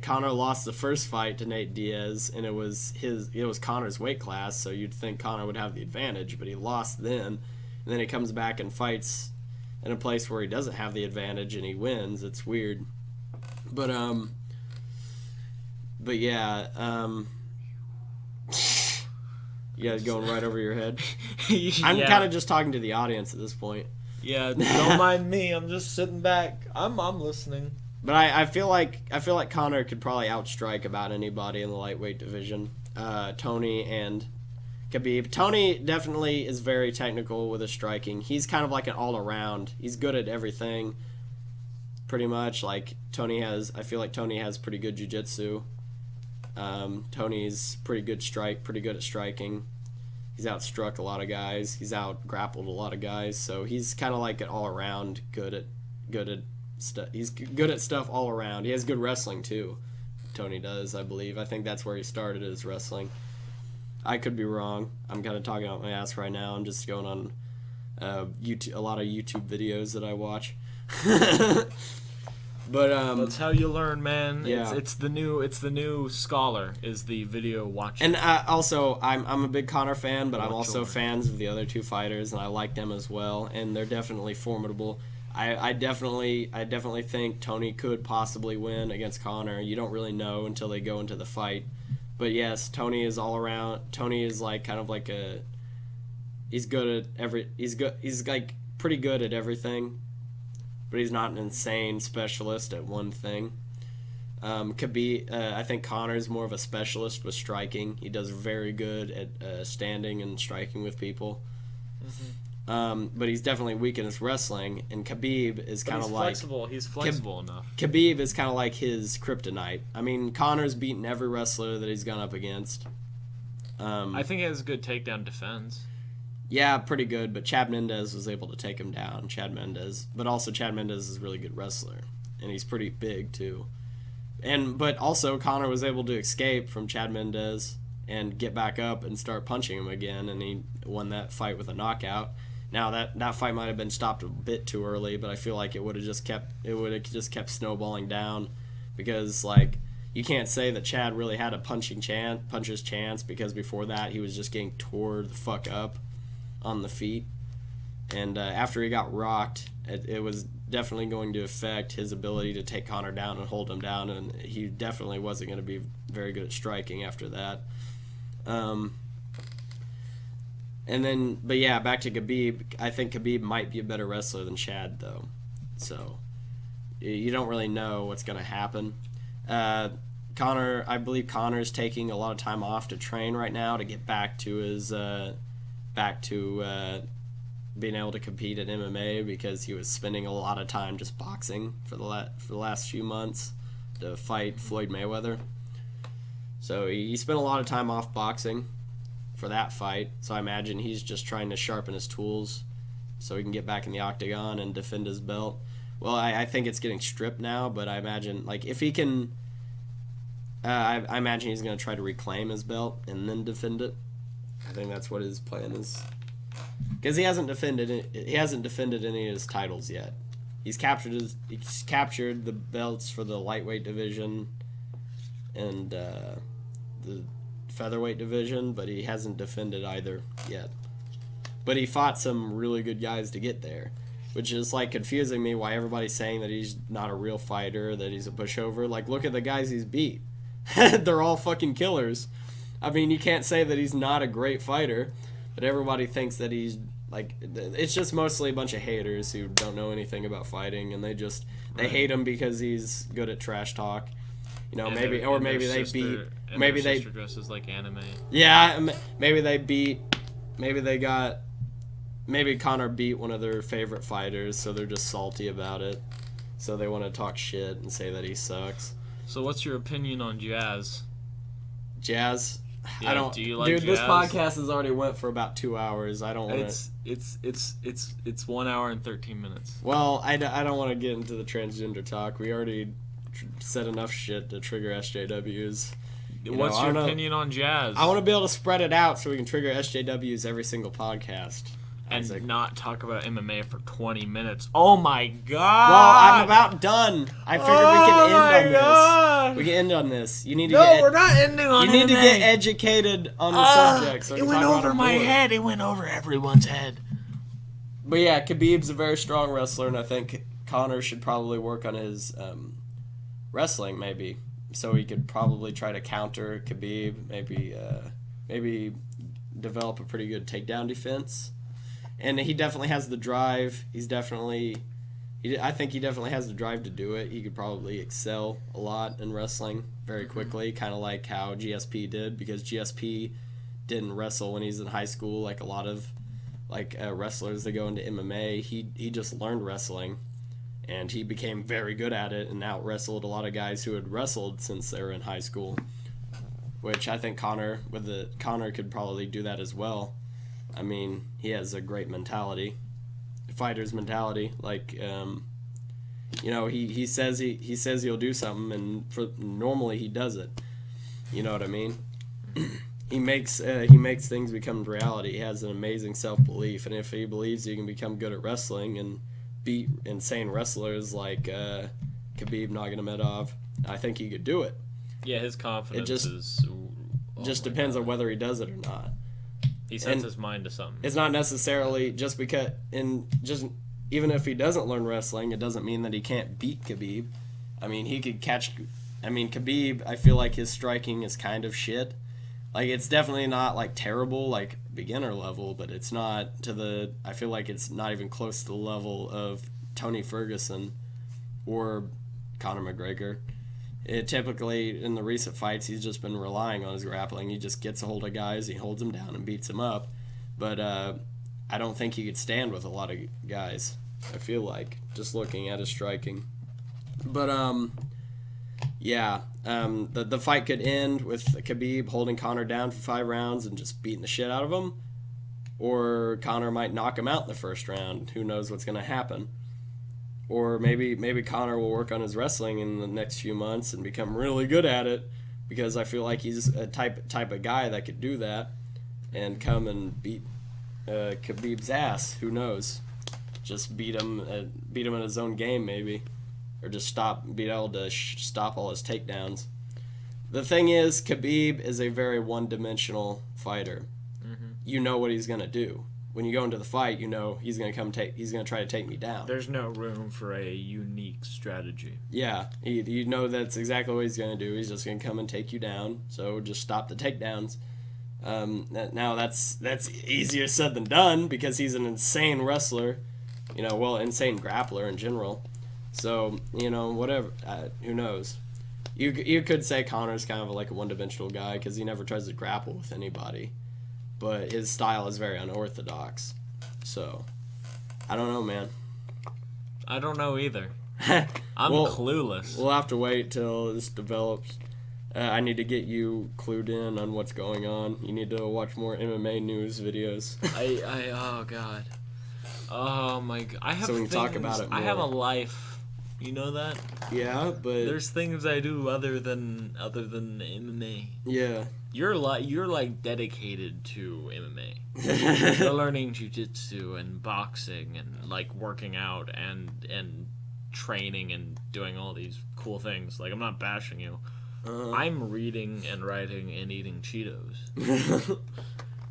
Conor lost the first fight to Nate Diaz, and it was Conor's weight class, so you'd think Conor would have the advantage, but he lost then, and then he comes back and fights in a place where he doesn't have the advantage and he wins. It's weird. But yeah, You guys going right over your head? I'm kind of just talking to the audience at this point. Yeah, don't mind me. I'm just sitting back. I'm listening. But I feel like Conor could probably outstrike about anybody in the lightweight division. Tony and Khabib. Tony definitely is very technical with his striking. He's kind of like an all-around. He's good at everything, pretty much. Like I feel like Tony has pretty good jiu-jitsu. Tony's pretty good at striking. He's outstruck a lot of guys. He's out-grappled a lot of guys. So he's kind of like an all-around good at stuff. He's good at stuff all around. He has good wrestling too. Tony does, I believe. I think that's where he started his wrestling. I could be wrong. I'm kind of talking out my ass right now. I'm just going on YouTube, a lot of YouTube videos that I watch. But that's how you learn, man. Yeah. It's the new scholar is the video watching. And also, I'm a big Conor fan, but I'm also fans of the other two fighters, and I like them as well. And they're definitely formidable. I definitely think Tony could possibly win against Conor. You don't really know until they go into the fight. But yes, Tony is all around. Tony is like kind of like he's like pretty good at everything, but he's not an insane specialist at one thing. Khabib, I think Conor's more of a specialist with striking. He does very good at standing and striking with people. Mm-hmm. But he's definitely weak in his wrestling, and Khabib is kind of like flexible. He's flexible enough. Khabib is kind of like his kryptonite. I mean, Conor's beaten every wrestler that he's gone up against. I think he has good takedown defense. Yeah, pretty good, but Chad Mendes was able to take him down. But also Chad Mendes is a really good wrestler, and he's pretty big too. But also Conor was able to escape from Chad Mendes and get back up and start punching him again, and he won that fight with a knockout. Now that fight might have been stopped a bit too early, but I feel like it would have just kept snowballing down, because like you can't say that Chad really had a puncher's chance, because before that he was just getting tore the fuck up on the feet, and after he got rocked, it was definitely going to affect his ability to take Conor down and hold him down, and he definitely wasn't going to be very good at striking after that. But yeah, back to Khabib. I think Khabib might be a better wrestler than Chad, though. So, you don't really know what's going to happen. I believe Conor's taking a lot of time off to train right now to get back to his, being able to compete at MMA, because he was spending a lot of time just boxing for the last few months to fight Floyd Mayweather. So he spent a lot of time off boxing for that fight, so I imagine he's just trying to sharpen his tools so he can get back in the octagon and defend his belt. Well, I think it's getting stripped now, but I imagine, like, if he can, I imagine he's going to try to reclaim his belt and then defend it. I think that's what his plan is, because he hasn't defended any of his titles yet. He's captured the belts for the lightweight division and the featherweight division, but he hasn't defended either yet. But he fought some really good guys to get there, which is like confusing me why everybody's saying that he's not a real fighter, that he's a pushover. Like, look at the guys he's beat. They're all fucking killers. I mean, you can't say that he's not a great fighter, but everybody thinks that he's like, it's just mostly a bunch of haters who don't know anything about fighting, and they hate him because he's good at trash talk. You know, maybe sister dresses like anime. Yeah, maybe Conor beat one of their favorite fighters, so they're just salty about it. So they want to talk shit and say that he sucks. So what's your opinion on Jazz? Jazz? Yeah, I don't. Do you like dude, Jazz? This podcast has already went for about 2 hours. I don't want to. It's 1 hour and 13 minutes. Well, I don't want to get into the transgender talk. We already said enough shit to trigger SJWs. What's your opinion on Jazz? I want to be able to spread it out so we can trigger SJWs every single podcast. And not talk about MMA for 20 minutes. Oh my god! Well, I'm about done. I figured we can end on this. We can end on this. You need to we're not ending on You need to get educated on the subject. So it went over my head. It went over everyone's head. But yeah, Khabib's a very strong wrestler, and I think Conor should probably work on his wrestling, maybe. So he could probably try to counter Khabib, maybe develop a pretty good takedown defense. And he definitely has the drive. I think he definitely has the drive to do it. He could probably excel a lot in wrestling very quickly, kind of like how GSP did, because GSP didn't wrestle when he's in high school like a lot of wrestlers that go into MMA. He just learned wrestling, and he became very good at it and out-wrestled a lot of guys who had wrestled since they were in high school, which I think Connor could probably do that as well. I mean, he has a great mentality, fighter's mentality. He says he'll do something, and normally he does it. You know what I mean? He makes things become reality. He has an amazing self-belief, and if he believes he can become good at wrestling and beat insane wrestlers like Khabib Nurmagomedov, I think he could do it. Yeah, his confidence just depends on whether he does it or not. He sets his mind to something. It's not necessarily just because, even if he doesn't learn wrestling, it doesn't mean that he can't beat Khabib. I mean, he could catch. I mean, Khabib, I feel like his striking is kind of shit. Like, it's definitely not like terrible, like beginner level, but it's not I feel like it's not even close to the level of Tony Ferguson or Conor McGregor. It typically, in the recent fights, he's just been relying on his grappling. He just gets a hold of guys, he holds them down and beats them up. But I don't think he could stand with a lot of guys, I feel like, just looking at his striking. But, the fight could end with Khabib holding Conor down for 5 rounds and just beating the shit out of him. Or Conor might knock him out in the first round. Who knows what's going to happen. Or maybe Conor will work on his wrestling in the next few months and become really good at it, because I feel like he's a type of guy that could do that and come and beat Khabib's ass. Who knows? Just beat him in his own game, maybe, or just be able to stop all his takedowns. The thing is, Khabib is a very one-dimensional fighter. Mm-hmm. You know what he's gonna do. When you go into the fight, you know he's gonna try to take me down. There's no room for a unique strategy. Yeah, you know that's exactly what he's gonna do. He's just gonna come and take you down. So just stop the takedowns. Now that's easier said than done, because he's an insane wrestler. Insane grappler in general. So whatever. Who knows? You could say Conor's kind of like a one-dimensional guy because he never tries to grapple with anybody. But his style is very unorthodox. So, I don't know, man. I don't know either. I'm clueless. We'll have to wait till this develops. I need to get you clued in on what's going on. You need to watch more MMA news videos. Oh, God. Oh, my God. I have so we can talk about it more. I have a life. You know that? Yeah, but... There's things I do other than MMA. Yeah. You're like dedicated to MMA. You're learning jiu-jitsu and boxing and like working out and training and doing all these cool things. Like, I'm not bashing you. I'm reading and writing and eating Cheetos.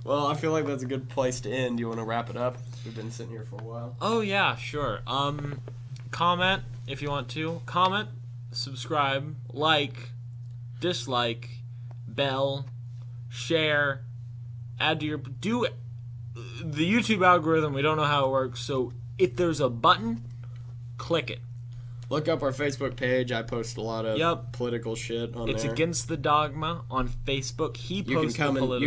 Well, I feel like that's a good place to end. You want to wrap it up? We've been sitting here for a while. Oh yeah, sure. Comment if you want to. Comment, subscribe, like, dislike, bell, share, add to the YouTube algorithm. We don't know how it works, so if there's a button, click it. Look up our Facebook page. I post a lot of political shit on there. It's Against the Dogma on Facebook. He posts political shit.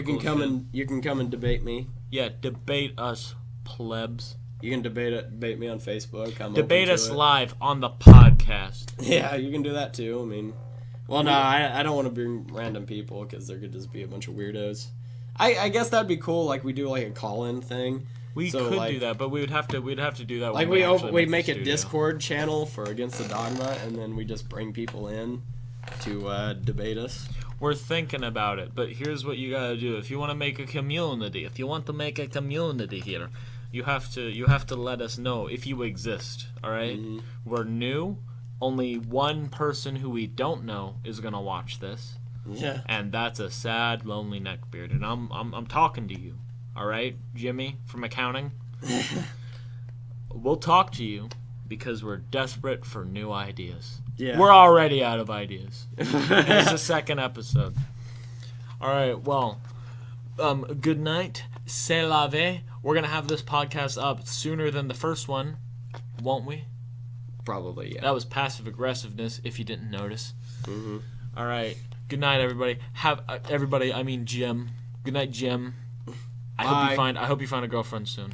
You can come and debate me. Yeah, debate us, plebs. You can debate me on Facebook. Debate us live on the podcast. Yeah, you can do that too. I mean, well, no, I don't want to bring random people because there could just be a bunch of weirdos. I guess that'd be cool. Like, we do like a call-in thing. We could do that, but we'd have to do that. Like, we make a Discord channel for Against the Dogma, and then we just bring people in to debate us. We're thinking about it, but here's what you gotta do. If you want to make a community, here, you have to let us know if you exist. All right, mm-hmm. We're new. Only one person who we don't know is gonna watch this. Yeah, and that's a sad, lonely neckbeard. And I'm talking to you. All right, Jimmy from accounting. We'll talk to you because we're desperate for new ideas. Yeah, we're already out of ideas. It's the second episode. All right, well, Good night. C'est la vie. We're gonna have this podcast up sooner than the first one, won't we? Probably, yeah. That was passive aggressiveness, if you didn't notice. Mm-hmm. All right. Good night, everybody. I mean Jim. Good night, Jim. I hope you find a girlfriend soon.